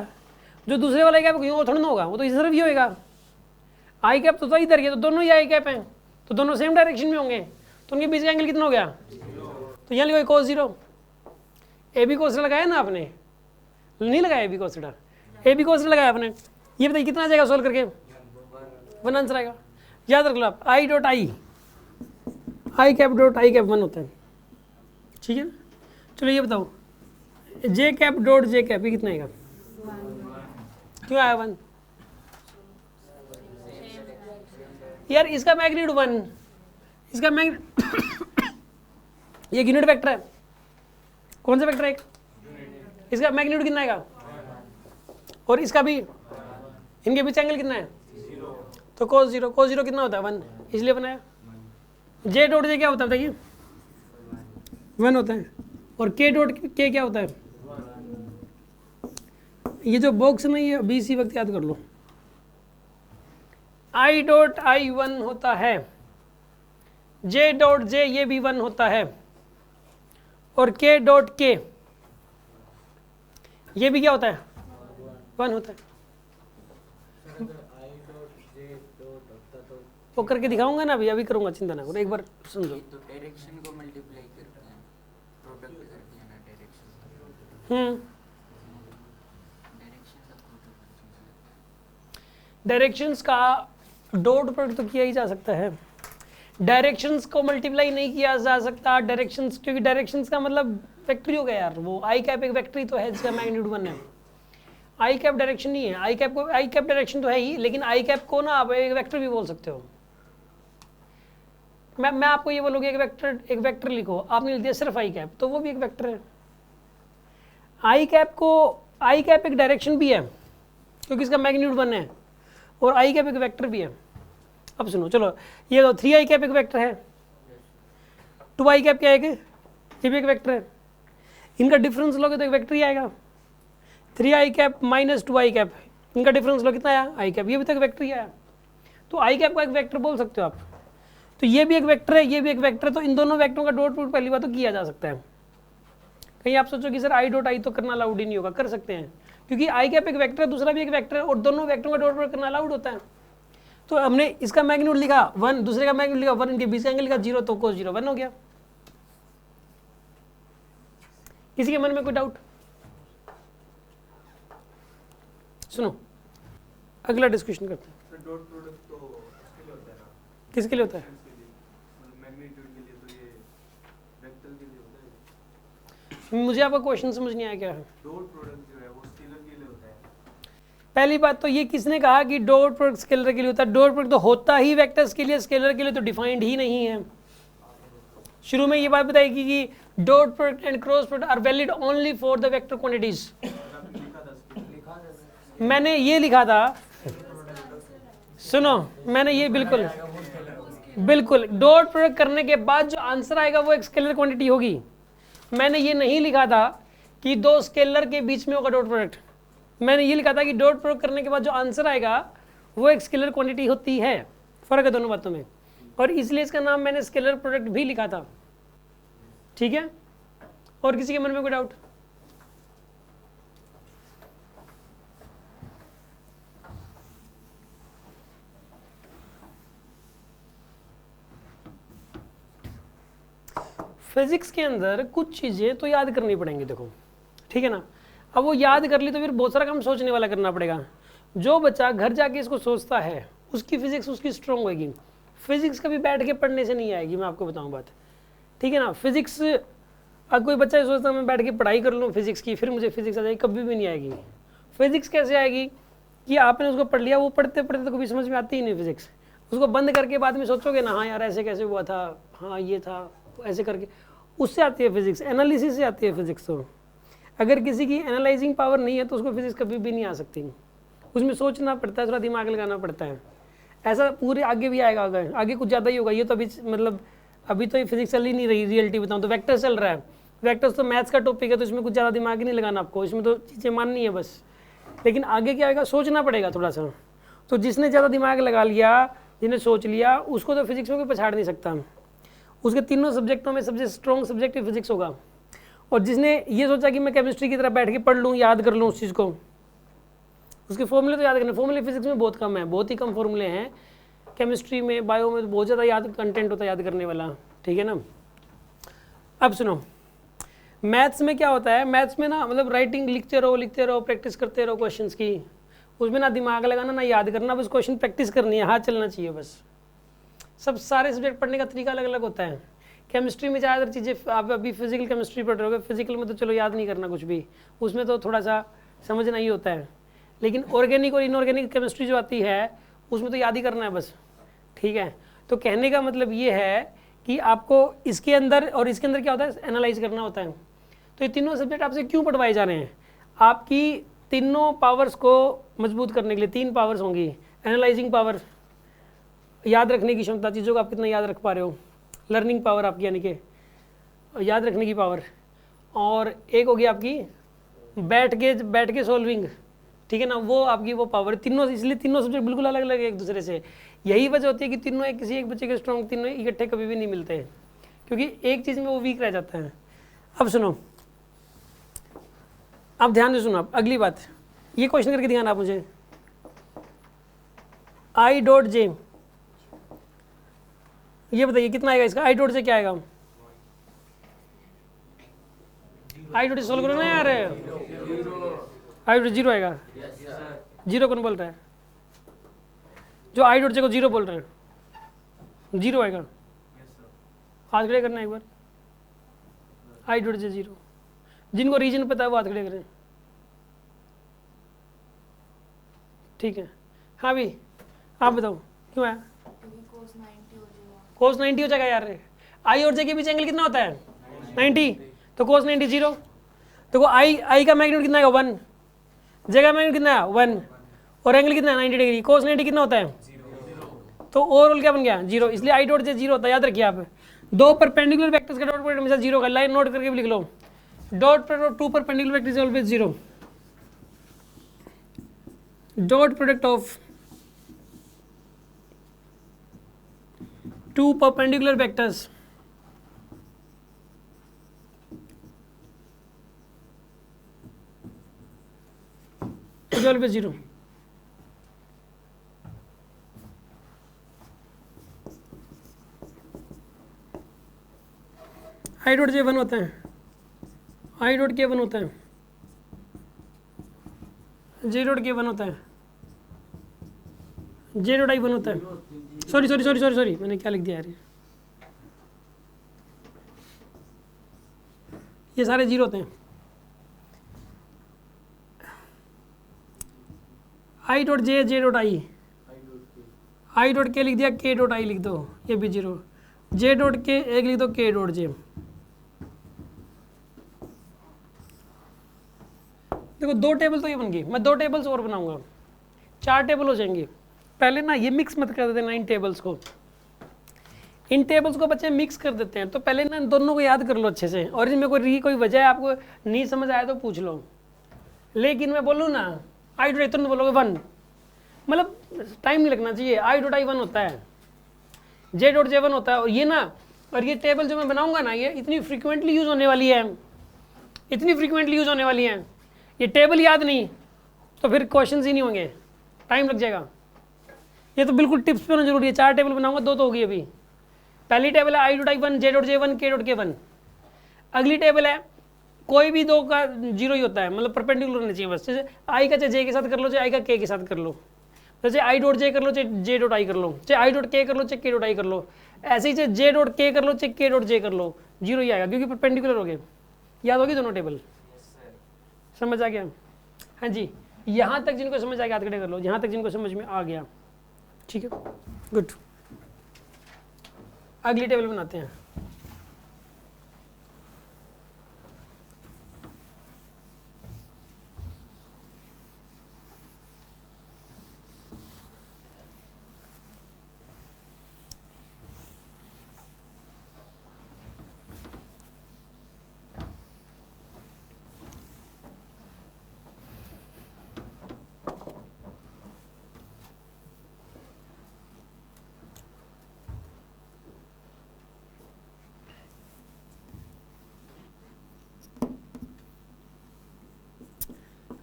जो दूसरे वाला कैप वो थोड़ा ना होगा, वो तो इस तरफ ही होएगा। आई कैप तो इधर ही है, तो दोनों ही आई कैप हैं, तो दोनों सेम डायरेक्शन में होंगे, तो उनके बीच का एंगल कितना हो गया? तो यहाँ लिखो cos 0। ए बी cos लगाया ना आपने? नहीं लगाया A B cos theta, A B cos लगाया आपने। ये बताइए कितना आ जाएगा सोल्व करके? 1 आंसर आएगा। याद रख लो आप, I dot I, I cap dot I cap 1 होता है, ठीक है। चलो ये बताओ, जे कैप डॉट जे कैप ये कितना आएगा? क्यों आया 1? यार इसका मैग्नीट्यूड 1, इसका ये यूनिट वेक्टर है, कौन सा वेक्टर है? इसका मैग्नीट्यूड कितना आएगा? और इसका भी, इनके बीच एंगल कितना है? तो cos 0 कितना होता है? 1, इसलिए बनाया। जे डॉट जे क्या होता है बताइए? 1 होता है। और के डॉट के क्या होता है? ये जो बॉक्स नहीं है अभी इसी वक्त याद कर लो, आई डॉट आई 1 होता है, जे डॉट जे ये भी 1 होता है, और के डॉट के ये भी क्या होता है? 1 होता है। वो करके दिखाऊंगा ना, अभी करूंगा, चिंता ना करो, एक बार समझो। तो डायरेक्शन को मल्टीप्लाई करते हैं, प्रोडक्ट करते हैं ना डायरेक्शन। डायरेक्शंस का डॉट प्रोडक्ट तो किया ही जा सकता है, डायरेक्शंस को मल्टीप्लाई नहीं किया जा सकता डायरेक्शंस, क्योंकि डायरेक्शंस का मतलब वेक्टर ही हो गया यार। वो आई कैप एक वेक्टर ही तो है जिसका मैग्नीट्यूड 1 है। आई कैप डायरेक्शन नहीं है, आई कैप डायरेक्शन तो है ही, लेकिन आई कैप को ना आप एक वेक्टर भी बोल सकते हो। मैं आपको ये बोलूँगी एक वेक्टर लिखो, आपने लिख दिया सिर्फ आई कैप, तो वो भी एक वेक्टर है। आई कैप एक डायरेक्शन भी है क्योंकि इसका मैग्नीट्यूड 1 है, और आई कैप एक वेक्टर भी है। अब सुनो, चलो ये 3 आई कैप एक वेक्टर है, 2 आई कैप क्या है? ये भी एक वेक्टर है। इनका डिफरेंस लोगे तो एक वेक्टर ही आएगा। 3 आई कैप माइनस 2 आई कैप, इनका डिफरेंस लो कितना आया? आई कैप, ये भी तो एक वेक्टर ही आया। तो आई कैप को एक वेक्टर बोल सकते हो आप। तो ये भी एक वेक्टर है, ये भी एक वेक्टर है, तो इन दोनों वेक्टरों का डॉट प्रोडक्ट पहली बार तो किया जा सकता है। कहीं आप सोचो कि सर आई डॉट आई तो करना अलाउड ही नहीं होगा, कर सकते हैं, क्योंकि आई कैप एक वेक्टर है, दूसरा भी एक वेक्टर है, और दोनों वेक्टरों का डॉट प्रोडक्ट करना अलाउड होता है। तो हमने इसका मैग्नीट्यूड लिखा 1, दूसरे का मैग्नीट्यूड लिखा 1, इनके बीच का एंगल लिखा 0, तो cos 0 1 हो गया। किसी के मन में कोई डाउट? सुनो, अगला डिस्कशन करते हैं। डॉट प्रोडक्ट तो इसके लिए होता है ना? किसके लिए होता है? मैग्नीट्यूड के लिए, तो ये वेक्टर के लिए होता है। मुझे आपका क्वेश्चन समझ नहीं आया क्या है। डॉट प्रोडक्ट जो है वो स्केलर के लिए होता है। पहली बात तो ये किसने कहा कि डॉट प्रोडक्ट स्केलर के लिए होता है? डॉट प्रोडक्ट तो होता ही वेक्टर्स के लिए, स्केलर के लिए तो डिफाइंड ही नहीं है। शुरू में ये बात बताएगी कि dot product and cross product are valid only for the vector quantities. मैंने ये लिखा था, सुनो, मैंने ये बिल्कुल डॉट प्रोडक्ट करने के बाद जो आंसर आएगा वो एक स्केलर क्वांटिटी होगी। मैंने ये नहीं लिखा था कि दो स्केलर के बीच में होगा डॉट प्रोडक्ट। मैंने ये लिखा था कि डॉट प्रोडक्ट करने के बाद जो आंसर आएगा वो एक स्केलर क्वांटिटी होती है। फर्क है दोनों बातों में, और इसलिए इसका नाम मैंने स्केलर प्रोडक्ट भी लिखा था। ठीक है, और किसी के मन में कोई डाउट? फिजिक्स के अंदर कुछ चीज़ें तो याद करनी पड़ेंगी, देखो, ठीक है ना। अब वो याद कर ली तो फिर बहुत सारा काम सोचने वाला करना पड़ेगा। जो बच्चा घर जाके इसको सोचता है उसकी फिजिक्स उसकी स्ट्रॉन्ग होगी। फिजिक्स कभी बैठ के पढ़ने से नहीं आएगी, मैं आपको बताऊं बात, ठीक है ना। फिजिक्स अगर कोई बच्चा सोचता है मैं बैठ के पढ़ाई कर लूँ फिजिक्स की फिर मुझे फिजिक्स आ जाएगी, कभी भी नहीं आएगी। फिजिक्स कैसे आएगी कि आपने उसको पढ़ लिया, वो पढ़ते पढ़ते तो कभी समझ में आती ही नहीं फिजिक्स। उसको बंद करके बाद में सोचोगे ना, हाँ यार ऐसे कैसे हुआ था, हाँ ये था, ऐसे करके, उससे आती है फिजिक्स, एनालिसिस से आती है फिजिक्स। तो अगर किसी की एनालाइजिंग पावर नहीं है तो उसको फिजिक्स कभी भी नहीं आ सकती। उसमें सोचना पड़ता है, थोड़ा दिमाग लगाना पड़ता है। ऐसा पूरे आगे भी आएगा, अगर आगे कुछ ज़्यादा ही होगा। ये तो अभी मतलब अभी तो ये फिजिक्स चल ही नहीं रही, रियलिटी बताऊँ तो वेक्टर चल रहा है। वेक्टर्स तो मैथ्स का टॉपिक है, तो इसमें कुछ ज़्यादा दिमाग ही नहीं लगाना आपको, इसमें तो चीज़ें माननी है बस। लेकिन आगे क्या आएगा, सोचना पड़ेगा थोड़ा सा। तो जिसने ज़्यादा दिमाग लगा लिया, जिसने सोच लिया, उसको तो फिजिक्स में कोई पछाड़ नहीं सकता। उसके तीनों सब्जेक्टों में सबसे स्ट्रॉन्ग सब्जेक्ट फिजिक्स होगा। और जिसने ये सोचा कि मैं केमिस्ट्री की तरह बैठ के पढ़ लूँ, याद कर लूँ उस चीज़ को, उसके फॉर्मूले तो याद करने, फॉर्मूले फिजिक्स में बहुत कम है, बहुत ही कम फॉर्मूले हैं। केमिस्ट्री में, बायो में तो बहुत ज़्यादा याद कंटेंट होता है याद करने वाला, ठीक है ना। अब सुनो, मैथ्स में क्या होता है, मैथ्स में ना मतलब राइटिंग लिखते रहो, प्रैक्टिस करते रहो क्वेश्चंस की, उसमें ना दिमाग लगाना ना याद करना, बस क्वेश्चन प्रैक्टिस करनी है, हाथ चलना चाहिए बस। सब सारे सब्जेक्ट पढ़ने का तरीका अलग अलग होता है। केमिस्ट्री में ज़्यादातर चीज़ें, आप अभी फिजिकल केमिस्ट्री पढ़ रहे हो, फिजिकल में तो चलो याद नहीं करना कुछ भी, उसमें तो थोड़ा सा समझना ही होता है, लेकिन ऑर्गेनिक और इनऑर्गेनिक केमिस्ट्री जो आती है उसमें तो याद ही करना है बस, ठीक है। तो कहने का मतलब ये है कि आपको इसके अंदर और इसके अंदर क्या होता है, एनालाइज करना होता है। तो ये तीनों सब्जेक्ट आपसे क्यों पढ़वाए जा रहे हैं, आपकी तीनों पावर्स को मजबूत करने के लिए। 3 पावर्स होंगी, एनालाइजिंग पावर, याद रखने की क्षमता, चीज़ों को आप कितना याद रख पा रहे हो, लर्निंग पावर आपकी यानी कि याद रखने की पावर, और एक होगी आपकी बैठ के सॉल्विंग, ठीक है ना, वो आपकी वो पावर। तीनों, इसलिए तीनों सब्जेक्ट बिल्कुल अलग अलग है एक दूसरे से। यही वजह होती है कि तीनों एक किसी एक बच्चे के स्ट्रॉन्ग, तीनों इकट्ठे कभी भी नहीं मिलते हैं, क्योंकि एक चीज़ में वो वीक रह जाता है। अब सुनो, अब ध्यान से सुनो, अब अगली बात, ये क्वेश्चन करके दिखाना आप मुझे, आई डॉट जे, ये बताइए कितना आएगा इसका, आई डॉट जे क्या आएगा, आई डॉट सोल्व करो ना यार, आई डॉट 0 आएगा। 0 कौन बोल रहा है, जो आई डॉट जे को 0 बोल रहे हैं, 0 आएगा। हाथ खड़े करना एक बार, आई डॉट जे 0, जिनको रीजन पता है वो हाथ खड़े करें, ठीक है। हाँ भी, आप बताओ क्यों आया, कोस 90 हो जाएगा यार। आई और जे के बीच एंगल कितना होता है 90, तो कोस 90 0, तो आई का मैग्नीट्यूड कितना है 1, जे का मैग्नीट्यूड कितना है 1, और एंगल कितना है 90 डिग्री, कोस 90 कितना होता है, तो ओवरऑल क्या बन गया 0, इसलिए आई डॉट जे 0 होता है, याद रखिए आप। 2 परपेंडिकुलर वेक्टर्स का डॉट प्रोडक्ट हमेशा 0 का, लाइन नोट करके भी लिख लो, dot product 2 perpendicular vector is always 0, dot product of 2 perpendicular vectors is always 0। I dot J 1 होता है, आई डॉट के 1 होता है, जे डॉट के 1 होता है, जे डॉट आई 1 होता है। सॉरी मैंने क्या लिख दिया यार, ये सारे 0 होते हैं। आई dot J, J dot I, I dot के लिख दिया, के डॉट आई लिख दो, ये भी 0, जे डॉट के एक लिख दो, के डॉट जे। देखो 2 टेबल तो ये बन गई, मैं 2 टेबल्स और बनाऊंगा, 4 टेबल हो जाएंगे। पहले ना ये मिक्स मत कर देते ना इन टेबल्स को, इन टेबल्स को बच्चे मिक्स कर देते हैं, तो पहले ना इन दोनों को याद कर लो अच्छे से, और इसमें कोई वजह है आपको नहीं समझ आया तो पूछ लो। लेकिन मैं बोलूँ ना आई डॉट इतना बोलोगे 1, मतलब टाइम नहीं लगना चाहिए। आई डॉट आई 1 होता है, जे डॉट जे 1 होता है, और ये ना, और ये टेबल जो मैं बनाऊंगा ना, ये इतनी फ्रिक्वेंटली यूज होने वाली है, इतनी फ्रिक्वेंटली यूज होने वाली है, ये टेबल याद नहीं तो फिर क्वेश्चंस ही नहीं होंगे, टाइम लग जाएगा। ये तो बिल्कुल टिप्स पे होना जरूरी है। 4 टेबल बनाऊंगा, 2 तो होगी अभी। पहली टेबल है I dot I 1, J dot J 1, के डॉट के 1। अगली टेबल है कोई भी 2 का 0 ही होता है, मतलब परपेंडिकुलर होना चाहिए बस। जैसे आई का चाहे जे के साथ कर लो, चाहे आई का के साथ कर लो, जैसे आई डॉट जे कर लो, चाहे जे डॉट आई कर लो, चाहे आई डॉट के कर लो, चाहे के डॉट आई कर लो, ऐसे ही चाहे जे डॉट के कर लो, चाहे के डॉट जे कर लो, 0 ही आएगा, क्योंकि परपेंडिकुलर हो गए। याद होगी दोनों टेबल, समझ आ गया? हाँ जी, यहाँ तक जिनको समझ आ गया हाथ खड़े कर लो, यहाँ तक जिनको समझ में आ गया, ठीक है, गुड। अगली टेबल बनाते हैं।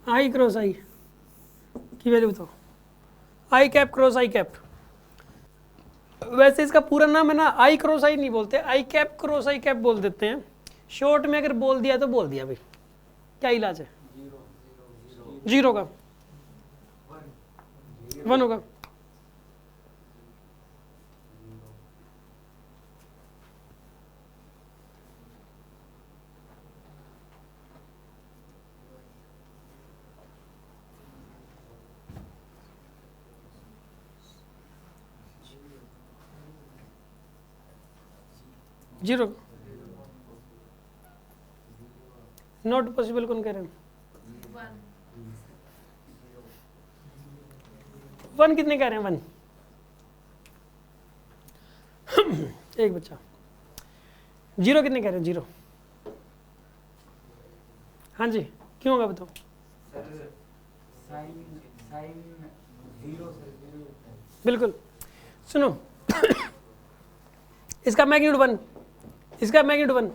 आई क्रॉस आई, की वैल्यू बताओ, आई कैप क्रॉस आई कैप। वैसे इसका पूरा नाम है ना आई क्रॉस आई नहीं बोलते, आई कैप क्रॉस आई कैप बोल देते हैं। शॉर्ट में अगर बोल दिया तो बोल दिया भाई, क्या इलाज है? जीरो का 1 होगा। जीरो नॉट पॉसिबल कौन कह रहे हैं? 1 कितने कह रहे हैं? 1 एक बच्चा। जीरो कितने कह रहे हैं? जीरो। हाँ जी, क्यों होगा बताओ? बिल्कुल। सुनो इसका मैग्नीट्यूड 1, इसका मैग्नीट्यूड 1,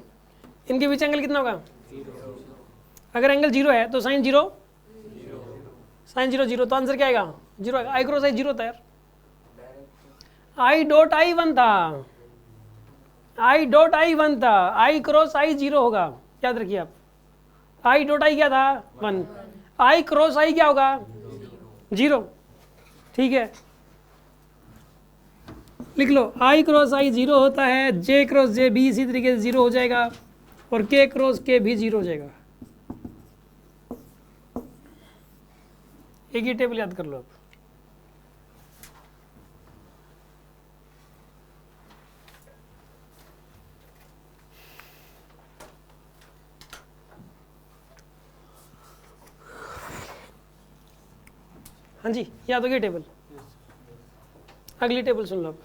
इनके बीच एंगल कितना होगा? अगर एंगल जीरो है तो sine zero, sine zero zero, तो आंसर क्या आएगा? जीरो आएगा। आई क्रॉस आई जीरो था यार, आई डॉट आई 1 था, आई डॉट आई 1 था, आई क्रॉस आई जीरो होगा, याद रखिए आप। आई डॉट आई क्या था? 1, आई क्रॉस आई क्या होगा? जीरो। ठीक है, लिख लो, आई क्रॉस आई जीरो होता है, जे क्रॉस जे भी इसी तरीके से जीरो हो जाएगा, और के क्रॉस के भी जीरो हो जाएगा। एक ही टेबल याद कर लो आप। हाँ जी, याद हो गया टेबल। अगली टेबल सुन लो आप।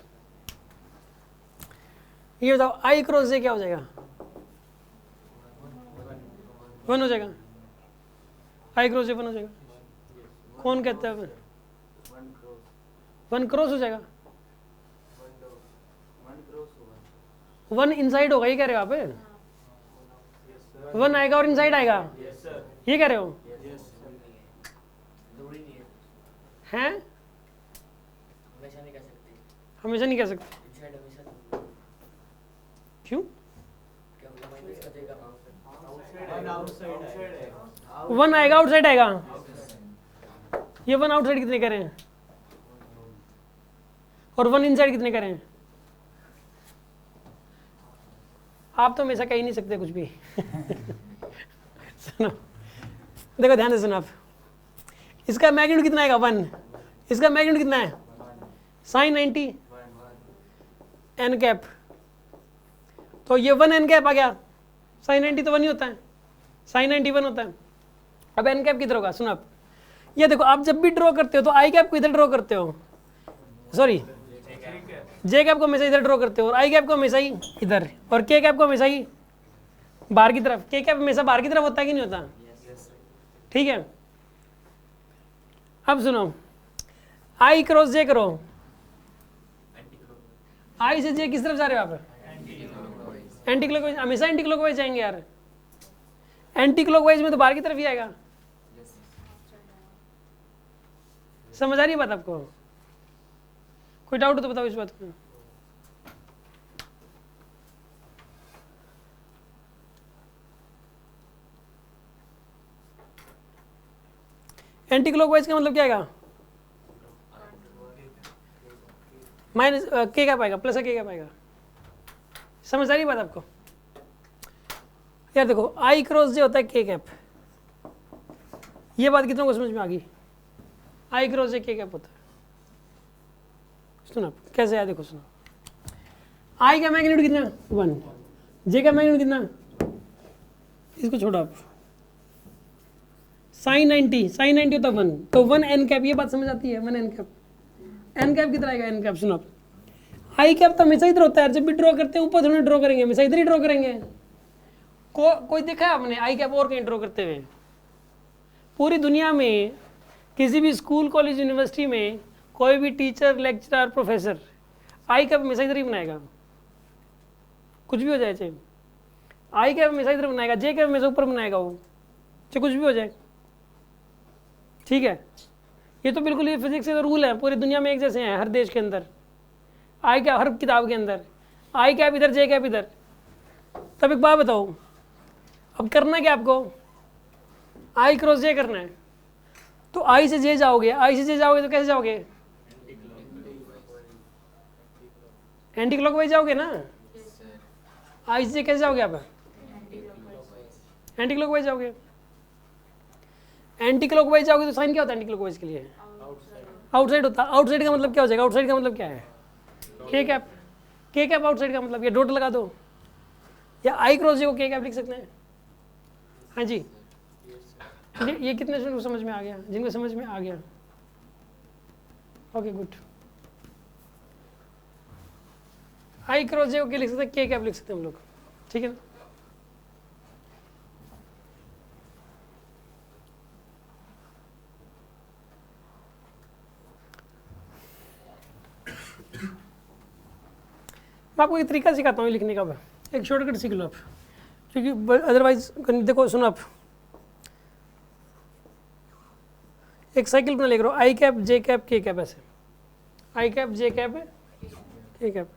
ये बताओ आई क्रॉस जे क्या हो जाएगा? 1 हो जाएगा। आई क्रॉस जे 1 हो जाएगा। कौन कहता है? 1 क्रॉस हो जाएगा। 1 इनसाइड होगा, ये कह रहे हो आप? 1 आएगा और इनसाइड आएगा, ये कह रहे हो? हैं? हमेशा नहीं कह सकते। क्यों? 1 आएगा आउटसाइड आएगा। ये 1 आउटसाइड कितने करें हैं? और 1 इनसाइड कितने करें हैं? आप तो हमेशा कह ही नहीं सकते कुछ भी। सुनो, देखो ध्यान से सुनो आप। इसका मैग्नीट्यूड कितना आएगा? 1। इसका मैग्नीट्यूड कितना है? Sine 90 n cap. तो ये 1 एन कैप आ गया। साइन 90 तो 1 ही होता है, साइन 90 1 होता है। अब एन कैप किधर होगा? सुनो आप, ये देखो, आप जब भी ड्रॉ करते हो तो आई कैप को इधर ड्रॉ करते हो, सॉरी जे कैप को हमेशा इधर ड्रॉ करते हो, और आई कैप को हमेशा ही इधर, और के कैप को हमेशा ही बाहर की तरफ। के कैप हमेशा बाहर की तरफ होता है कि नहीं होता? ठीक है। अब सुनो, आई क्रॉस जे करो, आई से जे किस तरफ जा रहे हो आप? Anti clockwise. हमेशा एंटी क्लॉकवाइज जाएंगे यार। एंटी क्लॉकवाइज में तो बाहर की तरफ ही आएगा। समझ आ रही है बात आपको? कोई डाउट हो तो बताओ इस बात को। एंटी क्लॉकवाइज का मतलब क्या आएगा? माइनस के क्या पाएगा, प्लस के क्या पाएगा। समझ आ रही बात आपको? यार देखो, आई क्रॉस जे होता है के कैप। ये बात कितनों को समझ में आ गई? आई क्रॉस जे के कैप होता है। सुनो कैसे है, देखो सुनो। आई का मैग्नीट्यूड कितना? 1। जे का मैग्नीट्यूड कितना? इसको छोड़ो आप। साइन 90, साइन 90 होता है 1, तो 1 एन कैप। ये बात समझ आती है? 1 एन कैप। एन कैप कितना आएगा? एन कैप सुनो आप, आई कैप तो हमेशा इधर होता है। जब भी ड्रॉ करते हैं ऊपर थोड़ा ड्रॉ करेंगे, हमेशा इधर ही ड्रॉ करेंगे। कोई देखा है आपने आई कैप और कहीं ड्रॉ करते हुए? पूरी दुनिया में किसी भी स्कूल, कॉलेज, यूनिवर्सिटी में कोई भी टीचर, लेक्चरर, प्रोफेसर आई कैप हमेशा इधर ही बनाएगा, कुछ भी हो जाए। चाहे आई कैप हमेशा इधर बनाएगा, जे कैप हमेशा ऊपर बनाएगा, वो चाहे कुछ भी हो जाए। ठीक है, ये तो बिल्कुल, ये फिजिक्स के रूल है, पूरी दुनिया में एक जैसे हैं हर देश के अंदर। आई कैप हर किताब के अंदर, आई कैप इधर जे कैप इधर। तब एक बात बताओ, अब करना क्या आपको, आई क्रॉस जे करना है। तो आई से जे जाओगे, आई से जे जाओगे तो कैसे जाओगे, एंटी क्लॉकवाइज जाओगे ना। आई से जे कैसे जाओगे आप, एंटी क्लॉकवाइज जाओगे। एंटी क्लॉकवाइज जाओगे तो साइन क्या होता है एंटी क्लॉकवाइज के लिए, आउटसाइड होता है। आउटसाइड का मतलब क्या हो जाएगा, आउटसाइड का मतलब क्या है, के कैप। के कैप आउटसाइड का मतलब, ये डॉट लगा दो, या आई क्रॉस जे को के कैप लिख सकते हैं। हाँ जी, ये कितने स्टूडेंट को समझ में आ गया, जिनको समझ में आ गया, ओके गुड। आई क्रॉस जे को के लिख सकते हैं, के कैप लिख सकते हैं हम लोग, ठीक है ना। मैं आपको एक तरीका सिखाता हूँ लिखने का, एक शॉर्टकट सीख लो आप, क्योंकि अदरवाइज देखो सुनो आप, एक साइकिल बना लिख रहा हूँ, आई कैप जे कैप के कैप, ऐसे आई कैप जे कैप के कैप।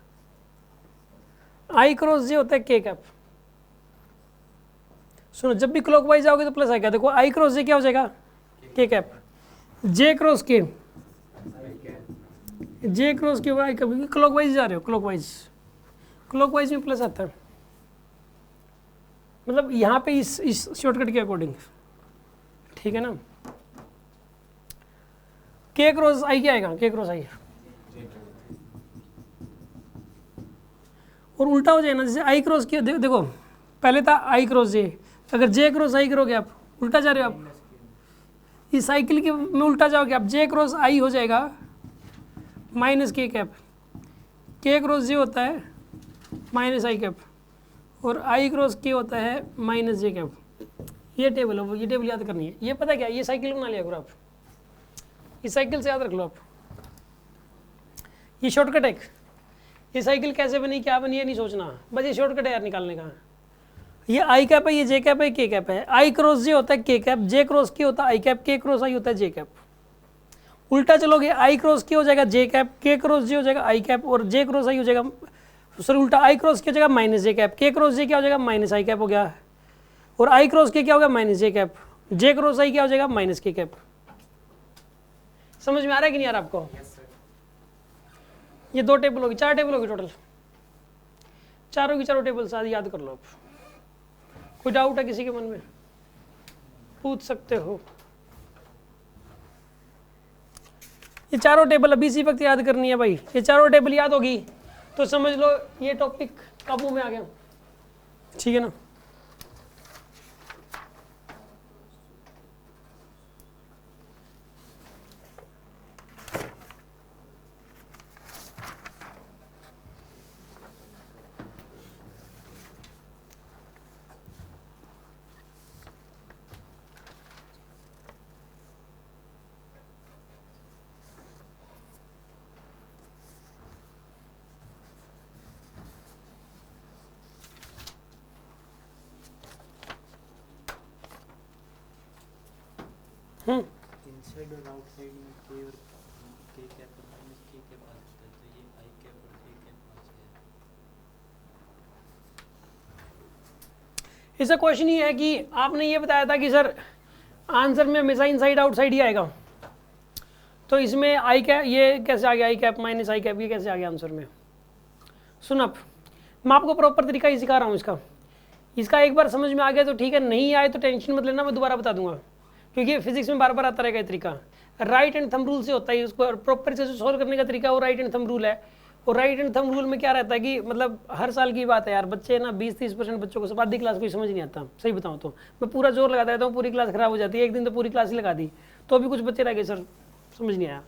आई क्रॉस जे होता है के कैप। सुनो, जब भी क्लॉकवाइज जाओगे तो प्लस आएगा, देखो आई क्रॉस जे क्या हो जाएगा, के कैप। जे क्रॉस के, जे क्रॉस के आई कैप, क्लॉकवाइज जा रहे हो, क्लॉकवाइज, क्लॉकवाइज में प्लस आता है, मतलब यहाँ पे इस शॉर्टकट के अकॉर्डिंग, ठीक है ना। के क्रॉस आई क्या आएगा, के क्रॉस आई, और उल्टा हो जाए ना, जैसे आई क्रॉस के देखो पहले था आई क्रॉस जे, अगर जे क्रॉस आई करोगे आप उल्टा जा रहे हो आप, इस साइकिल के में उल्टा जाओगे आप, जे क्रॉस आई हो जाएगा माइनस के कैप, के क्रॉस जे होता है माइनस आई कैप, और आई क्रॉस के होता है माइनस जे कैप। ये टेबल है, ये टेबल याद करनी है। ये पता क्या, ये साइकिल बना लिया करो आप, इस साइकिल से याद रख लो आप, ये शॉर्टकट है। ये साइकिल कैसे बनी क्या बनी है नहीं सोचना, बस ये शॉर्टकट है यार निकालने का। ये आई कैप है, ये जे कैप है, के कैप है। आई क्रॉस जे होता है के कैप, जे क्रॉस के होता है आई कैप, के क्रॉस आई होता है जे कैप। उल्टा चलोगे, आई क्रॉस के हो जाएगा जे कैप, के क्रॉस जे हो जाएगा आई कैप, और जे क्रॉस आई हो जाएगा, सॉरी उल्टा, आई क्रॉस के हो जाएगा माइनस जे कैप, के क्रॉस जे क्या हो जाएगा माइनस आई कैप हो गया, और आई क्रॉस के क्या हो गया माइनस जे कैप, जे क्रॉस आई क्या हो जाएगा माइनस के कैप। समझ में आ रहा है कि नहीं आ रहा आपको? ये दो टेबल होगी, चार टेबल होगी टोटल, चारों की चारों टेबल साथ याद कर लो आप। कोई डाउट है किसी के मन में, पूछ सकते हो। ये चारों टेबल अभी इसी वक्त याद करनी है भाई, ये चारों टेबल याद होगी तो समझ लो ये टॉपिक काबू में आ गया, ठीक है ना। इनसाइड और आउटसाइड में के और के कैप और माइनस के पास होता है, तो ये आई कैप और के कैप पास है। इसका क्वेश्चन ये है कि आपने ये बताया था कि सर आंसर में हमेशा इनसाइड आउटसाइड ही आएगा, तो इसमें आई कैप ये कैसे आ गया, आई कैप माइनस आई कैप ये कैसे आ गया आंसर में। सुन आप, मैं आपको प्रॉपर तरीका ही सिखा रहा हूँ इसका एक बार समझ में आ गया तो ठीक है, नहीं आए तो टेंशन मत लेना, मैं दोबारा बता दूंगा, क्योंकि फिजिक्स में बार बार आता रहेगा ये तरीका। राइट एंड थंब रूल से होता है, उसको प्रॉपर से सॉल्व करने का तरीका वो राइट एंड थंब रूल है। और राइट एंड थंब रूल में क्या रहता है कि मतलब हर साल की बात है यार, बच्चे ना 20-30% बच्चों को सब आधी क्लास कोई समझ नहीं आता, सही बताऊँ तो मैं पूरा जोर लगाता रहता हूँ, पूरी क्लास खराब हो जाती है। एक दिन तो पूरी क्लास ही लगा दी, तो अभी कुछ बच्चे रह गए सर समझ नहीं आया।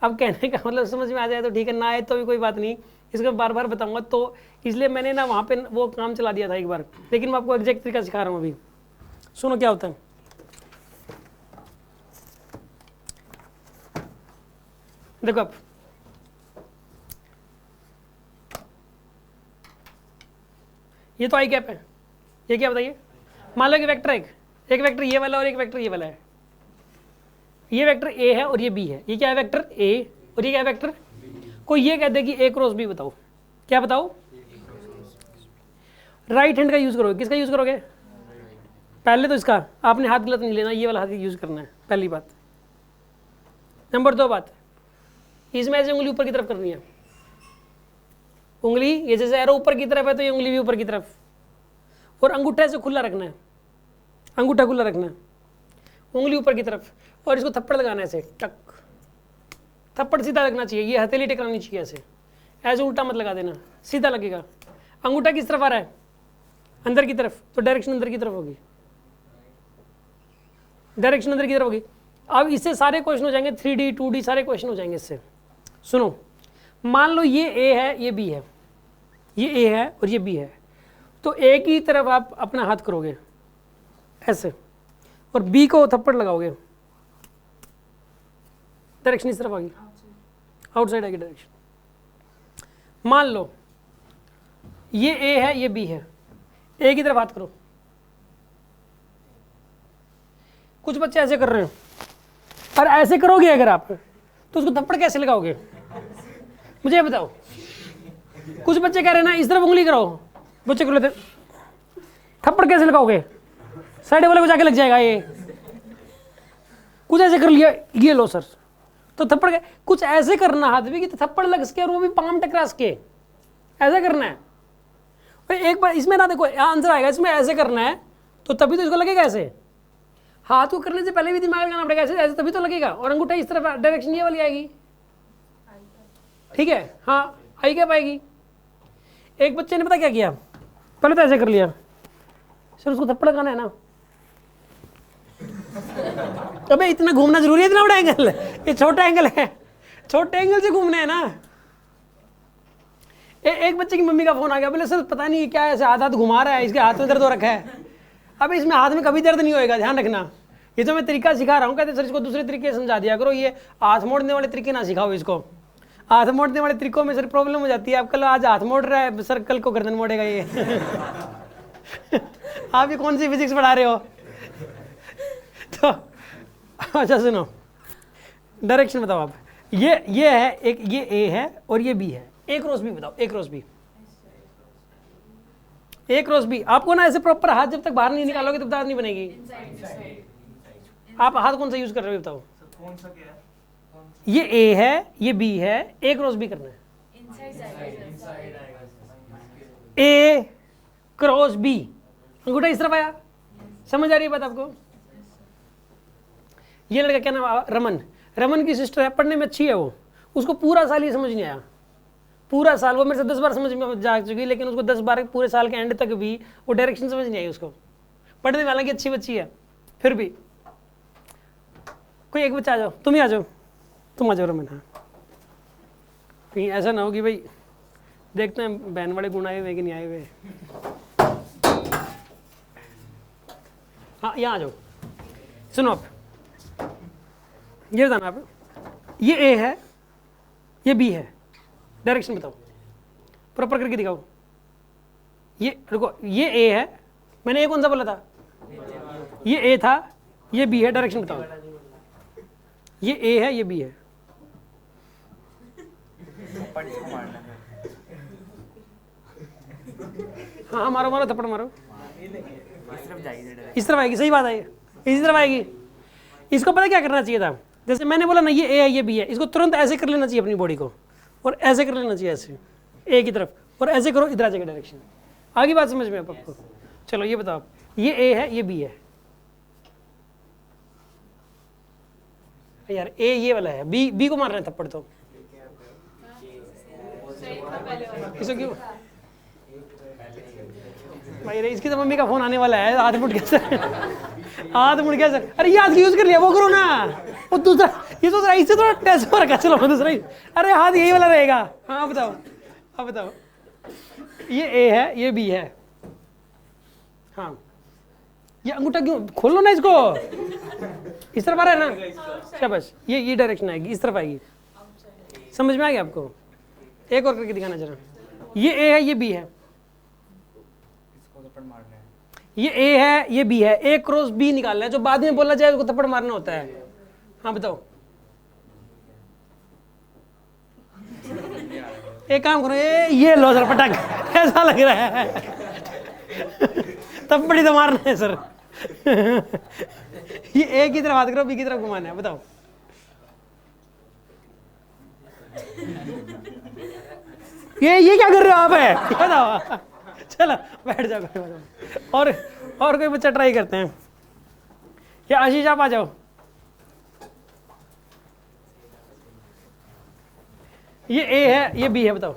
अब कहने का मतलब समझ में आ जाए तो ठीक है, ना आए तो भी कोई बात नहीं, इसको बार बार बताऊंगा, तो इसलिए मैंने ना वहाँ पे वो काम चला दिया था एक बार, लेकिन मैं आपको एग्जैक्ट तरीका सिखा रहा हूँ अभी। सुनो क्या होता है, देखो आप ये तो आई कैप है, ये क्या बताइए, मान लो कि वेक्टर एक वेक्टर ये वाला और एक वेक्टर ये वाला है, ये वेक्टर ए है और ये बी है, ये क्या है वेक्टर ए और ये क्या है वेक्टर, कोई ये कह दे कि ए क्रॉस बी, बताओ क्या बताओ, राइट हैंड का यूज करोगे, किसका यूज करोगे, पहले तो इसका, आपने हाथ गलत नहीं लेना, ये वाला हाथ यूज करना है, पहली बात। नंबर 2 बात, इसमें ऐसे उंगली ऊपर की तरफ करनी है, उंगली ये जैसे एरो ऊपर की तरफ है तो ये उंगली भी ऊपर की तरफ, और अंगूठा ऐसे खुला रखना है, अंगूठा खुला रखना है, उंगली ऊपर की तरफ, और इसको थप्पड़ लगाना है ऐसे टक, थप्पड़ सीधा लगना चाहिए, ये हथेली टेकनी चाहिए ऐसे, ऐसे उल्टा मत लगा देना, सीधा लगेगा। अंगूठा किस तरफ आ रहा है, अंदर की तरफ, तो डायरेक्शन अंदर की तरफ होगी, डायरेक्शन अंदर की तरफ होगी। अब इससे सारे क्वेश्चन हो जाएंगे, 3D 2D सारे क्वेश्चन हो जाएंगे इससे। सुनो, मान लो ये ए है, ये बी है, ये ए है और ये बी है, तो ए की तरफ आप अपना हाथ करोगे ऐसे, और बी को थप्पड़ लगाओगे, डायरेक्शन इस तरफ आ गई, आउटसाइड आएगी डायरेक्शन। मान लो ये ए है, ये बी है, ए की तरफ हाथ करो। कुछ बच्चे ऐसे कर रहे हैं, और ऐसे करोगे अगर आप तो उसको थप्पड़ कैसे लगाओगे, मुझे बताओ। कुछ बच्चे कह रहे हैं ना इस तरफ उंगली कराओ, बच्चे कर लेते, थप्पड़ कैसे लगाओगे, साइड वाले को जाके लग जाएगा ये। कुछ ऐसे कर लिया, ये लो सर, तो थप्पड़ कुछ ऐसे करना हाथ भी कि थप्पड़ लग सके और वो भी पाम टकरा सके, ऐसा करना है। एक बार इसमें ना देखो आंसर आएगा, इसमें ऐसे करना है तो तभी तो इसको लगेगा ऐसे, हाथ को करने से पहले भी दिमाग लगाना पड़ेगा, ऐसे ऐसे तभी तो लगेगा, और अंगूठा इस तरफ डायरेक्शन ये वाली आएगी, ठीक है, हाँ आई क्या पाएगी। एक बच्चे ने पता क्या किया, पहले तो ऐसे कर लिया, सर उसको थप्पड़ लगाना है ना, अबे इतना घूमना जरूरी है, इतना बड़ा एंगल, ये छोटा एंगल है, छोटे एंगल से घूमना है ना। एक बच्चे की मम्मी का फोन आ गया, बोले सर पता नहीं क्या ऐसे हाथ घुमा रहा है, इसके हाथ में दर्द हो रखा है। अब इसमें हाथ में कभी दर्द नहीं होएगा, ध्यान रखना, ये तो मैं तरीका सिखा रहा हूँ। कहते सर इसको दूसरे तरीके से समझा दिया करो, ये हाथ मोड़ने वाले तरीके ना सिखाओ इसको, हाथ मोड़ने वाले तरीकों में सर प्रॉब्लम हो जाती है। आप कल आज हाथ मोड़ रहा है सर, कल को गर्दन मोड़ेगा ये। आप ये कौन सी फिजिक्स पढ़ा रहे हो। तो अच्छा सुनो, डायरेक्शन बताओ आप, ये है एक, ये ए है और ये बी है, ए क्रॉस बी बताओ, ए cross B, A cross B. आपको ना ऐसे प्रॉपर हाथ जब तक बाहर नहीं निकालोगे तब तक नहीं बनेगी। आप हाथ कौन सा यूज कर रहे हो बताओ, कौन सा क्या है, ये ए है, ये बी है, ए क्रॉस बी करना है, ए क्रॉस बी, अंगूठा इस तरफ आया, समझ आ रही है बात आपको। ये लड़का क्या नाम, रमन, रमन की सिस्टर है, पढ़ने में अच्छी है वो, उसको पूरा साल ये समझ नहीं आया, पूरा साल, वो मेरे से 10 बार समझ में जा चुकी, लेकिन उसको 10 बार पूरे साल के एंड तक भी वो डायरेक्शन समझ नहीं आई उसको। पढ़ने में हालांकि अच्छी बच्ची है, फिर भी कोई एक बच्चा आ जाओ, तुम ही आ जाओ, तुम आ जाओ रमन। हाँ कहीं ऐसा ना हो कि भाई देखते हैं बहन वाले गुण आए हुए कि नहीं आए हुए। हाँ यहाँ आ जाओ, सुनो आप, ये बताना आप, ये ए है, ये बी है, डायरेक्शन बताओ, प्रॉपर करके दिखाओ। ये रुको, ये ए है, मैंने ए कौन सा बोला था, ये ए था, ये बी है, डायरेक्शन बताओ। ये ए है, ये बी है, हाँ मारो मारो थप्पड़ मारो, इस तरफ आएगी, सही बात है, इसी तरफ आएगी। इसको पता क्या करना चाहिए था, जैसे मैंने बोला ना ये ए है, ये बी है, इसको तुरंत ऐसे कर लेना चाहिए अपनी बॉडी को, और ऐसे कर लेना चाहिए ऐसे ए की तरफ, और ऐसे करो इधर आ जाएगा डायरेक्शन। आगे बात समझ में आपको। चलो ये बताओ, ये ए है, ये बी है, यार ए ये वाला है, बी बी को मार रहे हैं थप्पड़, तो इसको क्यों भाई रे, इसकी तो मम्मी का फोन आने वाला है, हाथ मुड़ गया सर, हाथ मुड़ गया सर, अरे ये हाथ यूज कर लिया, वो करो ना, वो दूसरा, ये दूसरा इससे थोड़ा टेस्ट हो रखा, चलो दूसरा ही, अरे हाथ यही वाला रहेगा। हाँ बताओ, हाँ बताओ, ये ए है, ये बी है, हाँ ये अंगूठा क्यों खोलो ना इसको, इस तरफ आ रहा है ना, शाबाश, ये डायरेक्शन आएगी, इस तरफ आएगी, समझ में आ गया आपको। एक और करके दिखाना जरा, ये ए है, ये बी है, ये ए है, ये बी है, ए क्रॉस बी निकालना है, जो बाद में बोला जाए उसको थप्पड़ मारना होता है। हाँ बताओ, एक काम करो, ये लो सर पटक, ऐसा लग रहा है तब बड़ी तो मारना है सर। ये ए की तरफ हाथ करो, बी की तरफ घुमाना है, बताओ। ये क्या कर रहे हो आप? है बताओ। चलो बैठ जाओ, और कोई बच्चा ट्राई करते हैं। या आशीष आप आ जाओ। ये ए है, ये बी है, बताओ।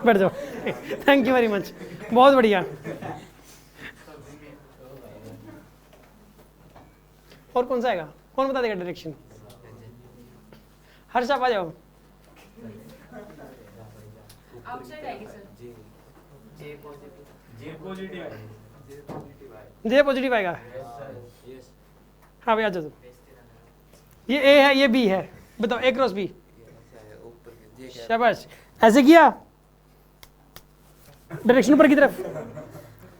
बैठ जाओ, थैंक यू वेरी मच, बहुत बढ़िया। और कौन सा आएगा, कौन बता देगा डायरेक्शन? हर्ष आप आ जाओ। आउटसाइड आएगी सर। जे पॉजिटिव आएगा। हाँ भैया, आ जाओ। ये ए है, ये बी है, बताओ ए क्रॉस बी। शाबाश, ऐसे किया डायरेक्शन ऊपर की तरफ।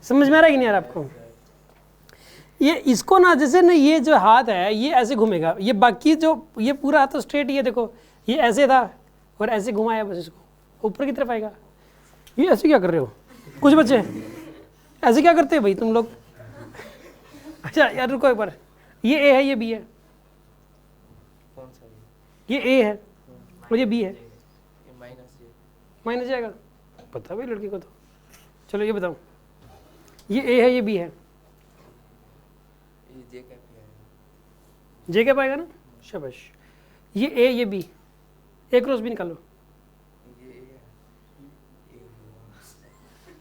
समझ में आ रहा है कि नहीं आ रहा आपको? ये इसको ना, जैसे ना ये जो हाथ है ये ऐसे घूमेगा, ये बाकी जो ये पूरा हाथ तो स्ट्रेट ही है, देखो ये ऐसे था और ऐसे घुमाया बस, इसको ऊपर की तरफ आएगा। ये ऐसे क्या कर रहे हो कुछ बच्चे? ऐसे क्या करते हैं भाई तुम लोग? अच्छा यार रुको एक बार, ये ए है, ये बी है। ये ए है और ये बी है, माइनस जाएगा, पता भाई लड़की को तो। चलो ये बताओ, ये ए है, ये बी है, जे क्या पाएगा ना? शाबाश। ये ए, ये बी, ए क्रॉस बी निकालो।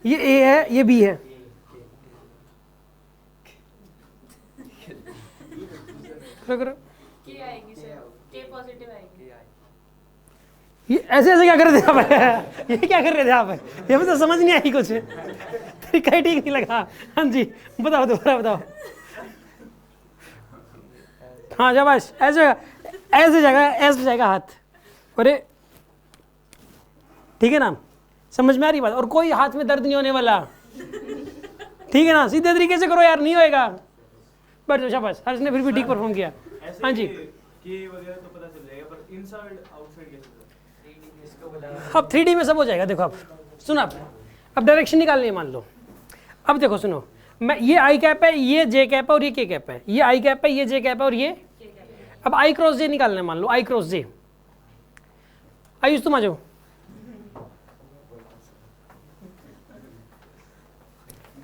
ये ए है, ये बी है, करो। के आएगी सर, के पॉजिटिव आएगी। ये ऐसे ऐसे क्या कर रहे थे आप? ये क्या कर रहे थे आप? ये मुझे समझ नहीं आई कुछ, तरीका ही ठीक नहीं लगा। हाँ जी बताओ, दोबारा बताओ। हाँ शाबाश, ऐसे ऐसे जाएगा, ऐसे जाएगा हाथ। अरे ठीक है ना, समझ में आ रही बात? और कोई हाथ में दर्द नहीं होने वाला, ठीक है ना? सीधे तरीके से करो यार, नहीं होएगा। बैठ जाओ, शाबाश, हर्ष ने फिर भी ठीक परफॉर्म किया। हाँ जी, तो पता चल जाएगा, पर इनसाइड आउटसाइड कैसे? अब 3D में सब हो जाएगा। देखो आप सुनो, अब डायरेक्शन निकालनी है, मान लो। अब देखो सुनो, मैं ये आई कैप है, ये जे कैप है और ये के कैप है, ये आई कैप है, ये जे कैप है और ये। अब आई क्रॉस जे निकालना है, मान लो आई क्रॉस जे। आयुष तुम आ जाओ।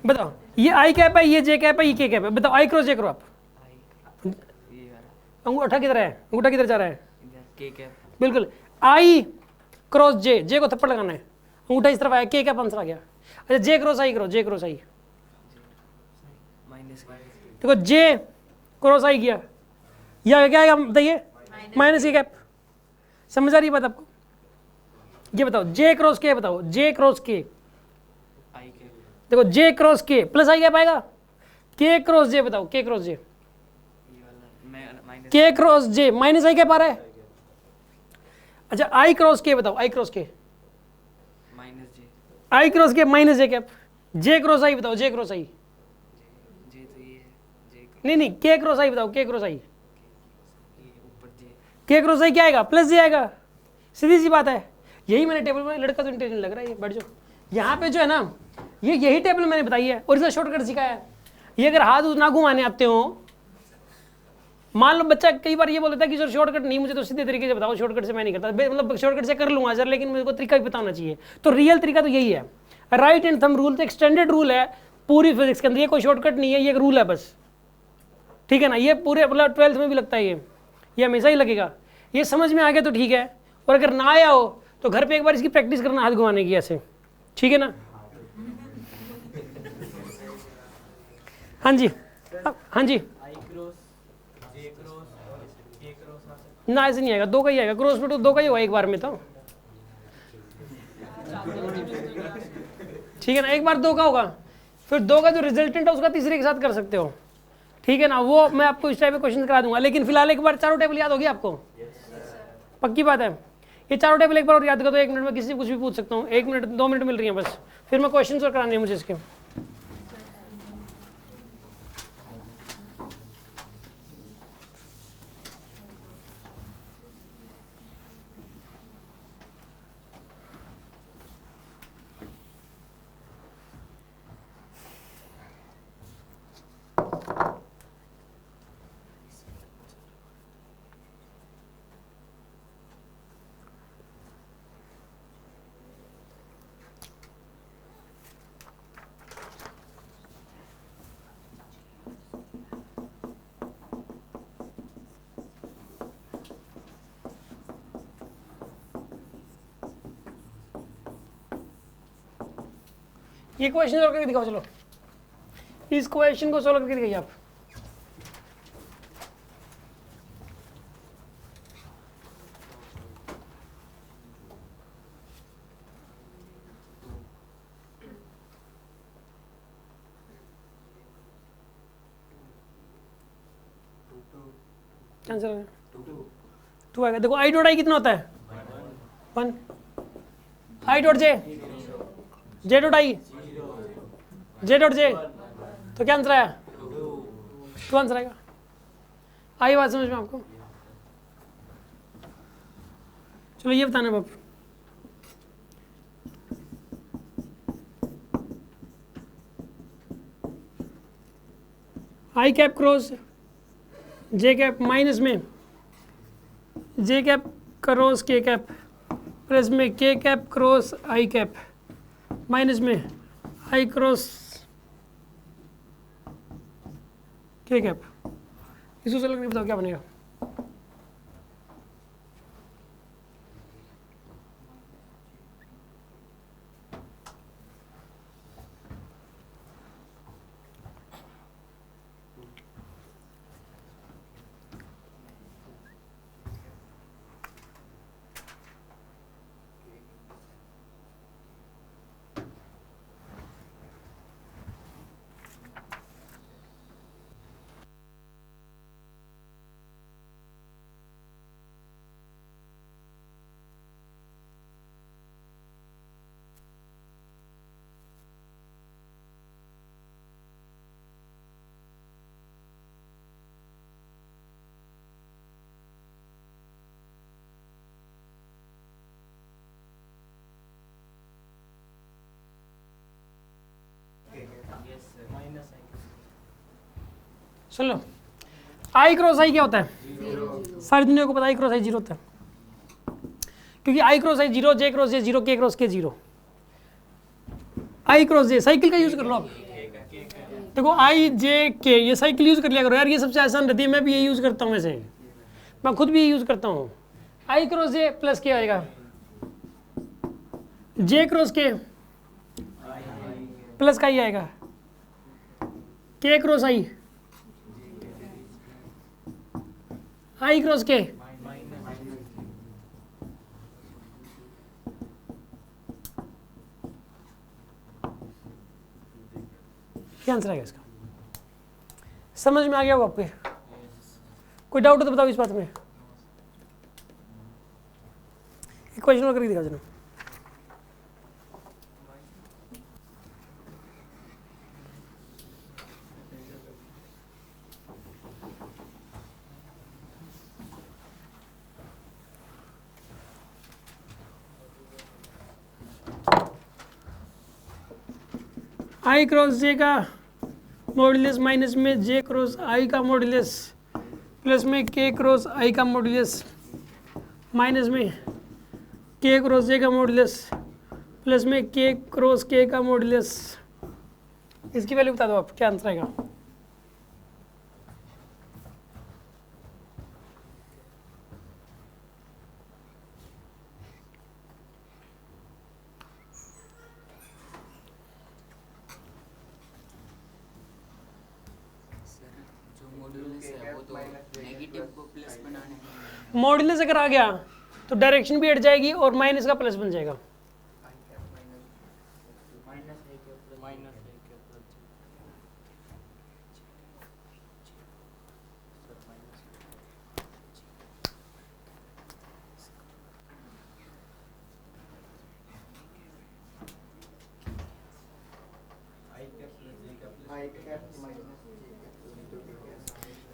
बताओ, ये आई कैप है, ये जे कैप है, ये के कैप है, बताओ आई क्रॉस जे करो आप। अंगूठा किधर है? अंगूठा किधर जा रहा है? बिल्कुल, आई क्रॉस जे, जे को थप्पड़ लगाना है, अंगूठा इस तरफ आया, के कैप आंसर आ गया। अच्छा जे क्रॉस आई करो, जे क्रॉस आई, देखो जे क्रॉस आई गया, या क्या आएगा बताइए? माइनस के कैप। समझ आ रही बात आपको? ये बताओ जे क्रॉस के, बताओ जे क्रॉस के, देखो जे क्रॉस के प्लस आई कैप आएगा, के क्रॉस जे, बताओ के क्रॉस जे, के क्रॉस जे माइनस आई कैप आ रहा है। अच्छा आई क्रॉस के, बताओ आई क्रॉस के, आई क्रॉस के माइनस जे कैप, जे क्रॉस आई, बताओ जे क्रॉस आई, नहीं के क्रॉस आई, बताओ के क्रॉस आई, के क्रॉस आई क्या आएगा? प्लस जे आएगा, सीधी सी बात है। यही मैंने टेबल में, लड़का तो इंटेलिजेंट लग रहा है, ये बैठ जाओ। यहाँ पे जो है ना, ये यही टेबल मैंने बताई है और इसका शॉर्टकट सिखाया है। ये अगर हाथ ना घुमाने आते हो, मान लो बच्चा कई बार ये बोलता है कि सर शॉर्टकट नहीं, मुझे तो सीधे तरीके से बताओ, शॉर्टकट से मैं नहीं करता, मतलब शॉर्टकट से कर लूंगा सर, लेकिन मेरे को तरीका भी पता होना चाहिए। तो रियल तरीका तो यही है, राइट एंड थंब रूल, तो एक स्टैंडर्ड रूल है पूरी फिजिक्स के अंदर, ये कोई शॉर्टकट नहीं है, ये एक रूल है बस, ठीक है ना? ये पूरे मतलब 12th में भी लगता है, ये हमेशा ही लगेगा। ये समझ में आ गया तो ठीक है, और अगर ना आया हो तो घर पे एक बार इसकी प्रैक्टिस करना, हाथ घुमाने की ऐसे, ठीक है ना? हाँ जी, हाँ जी, ना ऐसे नहीं आएगा, दो का ही आएगा, क्रॉस में तो दो का ही होगा एक बार में तो, ठीक है ना? एक बार दो का होगा, फिर दो का जो रिजल्टेंट है उसका तीसरे के साथ कर सकते हो, ठीक है ना? वो मैं आपको इस टाइप के क्वेश्चन करा दूंगा, लेकिन फिलहाल एक बार चारों टेबल याद होगी आपको? पक्की बात है। ये चारों टेबल एक बार और याद कर दो, 1 मिनट में किसी से कुछ भी पूछ सकता हूँ, 1 मिनट 2 मिनट मिल रही है बस, फिर मैं क्वेश्चन और कराने हैं मुझे इसके। ये क्वेश्चन सॉल्व करके दिखाओ, चलो इस क्वेश्चन को सॉल्व करके दिखाइए आप। आंसर है 2 आएगा। देखो आई डॉट आई कितना होता है 1, आई dot J, J dot I, J dot J, तो क्या आंसर आया 2 आंसर आएगा। आई बात समझ में आपको? चलो ये बताना बाप, आई कैप क्रॉस जे कैप माइनस में जे कैप क्रॉस के कैप प्लस में के कैप क्रॉस आई कैप माइनस में आई क्रॉस के कैप, इसको चलो करके बताओ क्या बनेगा। सुन लो, आई क्रॉस आई क्या होता है? सारी दुनिया को पता है आई क्रॉस आई 0 होता है, क्योंकि आई क्रॉस आई 0, जे क्रॉस जे 0, के क्रॉस के 0। आई क्रॉस जे साइकिल का यूज कर लो आप। देखो आई जे के, ये साइकिल यूज कर लिया करो यार, ये सबसे आसान रहती है, मैं भी ये यूज करता हूँ, वैसे मैं खुद भी ये यूज करता हूँ। आई क्रॉस जे प्लस के आएगा, जे क्रॉस के प्लस का ही आएगा, के क्रॉस आई, आई क्रॉस के क्या आंसर आएगा इसका? समझ में आ गया होगा आपके? कोई डाउट हो तो बताओ इस बात में। एक क्वेश्चन और करके दिखा देना। आई क्रॉस जे का मॉड्यूलस माइनस में जे क्रॉस आई का मॉड्यूलस प्लस में के क्रॉस आई का मॉड्यूलस माइनस में के क्रॉस जे का मॉड्यूलस प्लस में के क्रॉस के का मॉड्यूलस, इसकी वैल्यू बता दो आप, क्या आंसर आएगा? मॉड्यूलस अगर आ गया तो डायरेक्शन भी हट जाएगी और माइनस का प्लस बन जाएगा।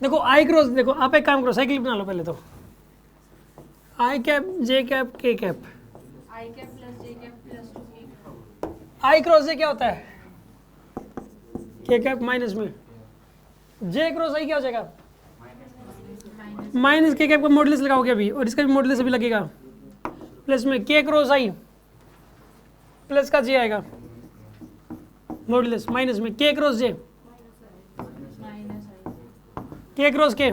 देखो आई क्रॉस, देखो आप एक काम करो, साइकिल बना लो पहले तो, आई कैप जे कैप के cap, I cap plus J cap plus 2 के कैप। आई क्रॉस जे क्या होता है, के कैप माइनस में, जे क्रॉस आई क्या हो जाएगा, माइनस के कैप का मॉडुलस लगाओगे अभी, और इसका भी मॉडुलस अभी लगेगा, प्लस में के क्रॉस आई प्लस का जे आएगा मॉडुलस, माइनस में के क्रॉस जे, के क्रॉस के,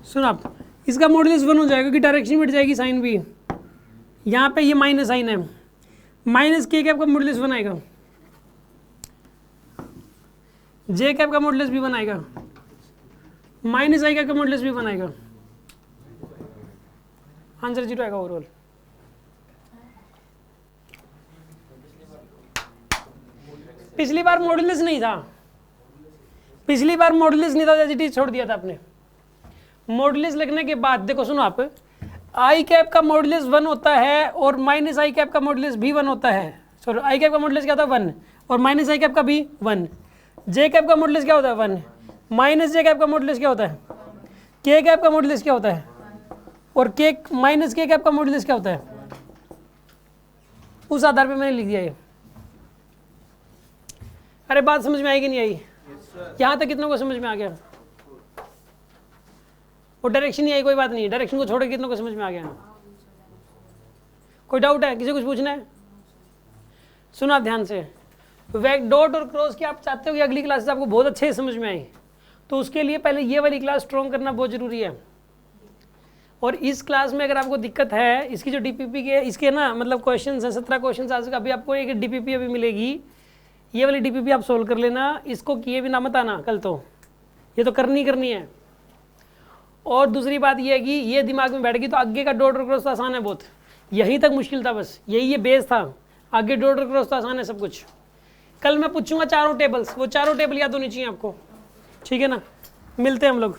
सुन आप, इसका मॉडुलस 1 हो जाएगा क्योंकि डायरेक्शन मिट जाएगी साइन भी, यहाँ पे ये माइनस साइन है, माइनस के कैप का मॉडुलस 1 आएगा, जे कैप का मॉडुलस भी 1 आएगा, माइनस आई कैप का मॉडुलस भी 1 आएगा, आंसर 0 आएगा ओवरऑल। पिछली बार मॉडुलस नहीं था, पिछली बार मॉडुलस नहीं था, एज छोड़ दिया था आपने। मॉडुलस लिखने के बाद देखो सुनो आप, आई कैप का मॉडुलस 1 होता है और माइनस आई कैप का मॉडुलस भी 1 होता है, सॉरी आई कैप का मॉडुलस क्या होता है 1 और माइनस आई कैप का भी 1, जे कैप का मॉडुलस क्या होता है 1, माइनस जे कैप का मॉडुलस क्या होता है, के कैप का मॉडुलस क्या होता है, और के माइनस के कैप का मॉडुलस क्या होता है, उस आधार पे मैंने लिख दिया ये। अरे बात समझ में आई कि नहीं आई, यहाँ तक कितनों को समझ में आ गया, और डायरेक्शन नहीं आई कोई बात नहीं, डायरेक्शन को छोड़ के कितनों को समझ में आ गया, कोई डाउट है, किसी को कुछ पूछना है, सुना ध्यान से, वैक डॉट और क्रॉस की आप चाहते हो कि अगली क्लासेस आपको बहुत अच्छे से समझ में आई, तो उसके लिए पहले ये वाली क्लास स्ट्रॉन्ग करना बहुत जरूरी है। और इस क्लास में अगर आपको दिक्कत है, इसकी जो डीपीपी के इसके ना मतलब क्वेश्चन है 17 क्वेश्चन आज अभी आपको एक डीपीपी अभी मिलेगी, ये वाली डीपीपी आप सोल्व कर लेना, इसको किए बिना मत आना कल, तो ये तो करनी है। और दूसरी बात ये है कि ये दिमाग में बैठ गई तो आगे का डॉट और क्रॉस तो आसान है बहुत, यहीं तक मुश्किल था बस, यही ये बेस था, आगे डॉट और क्रॉस तो आसान है सब कुछ। कल मैं पूछूंगा चारों टेबल्स, वो चारों टेबल याद होनी चाहिए आपको, ठीक है ना, मिलते हैं हम लोग।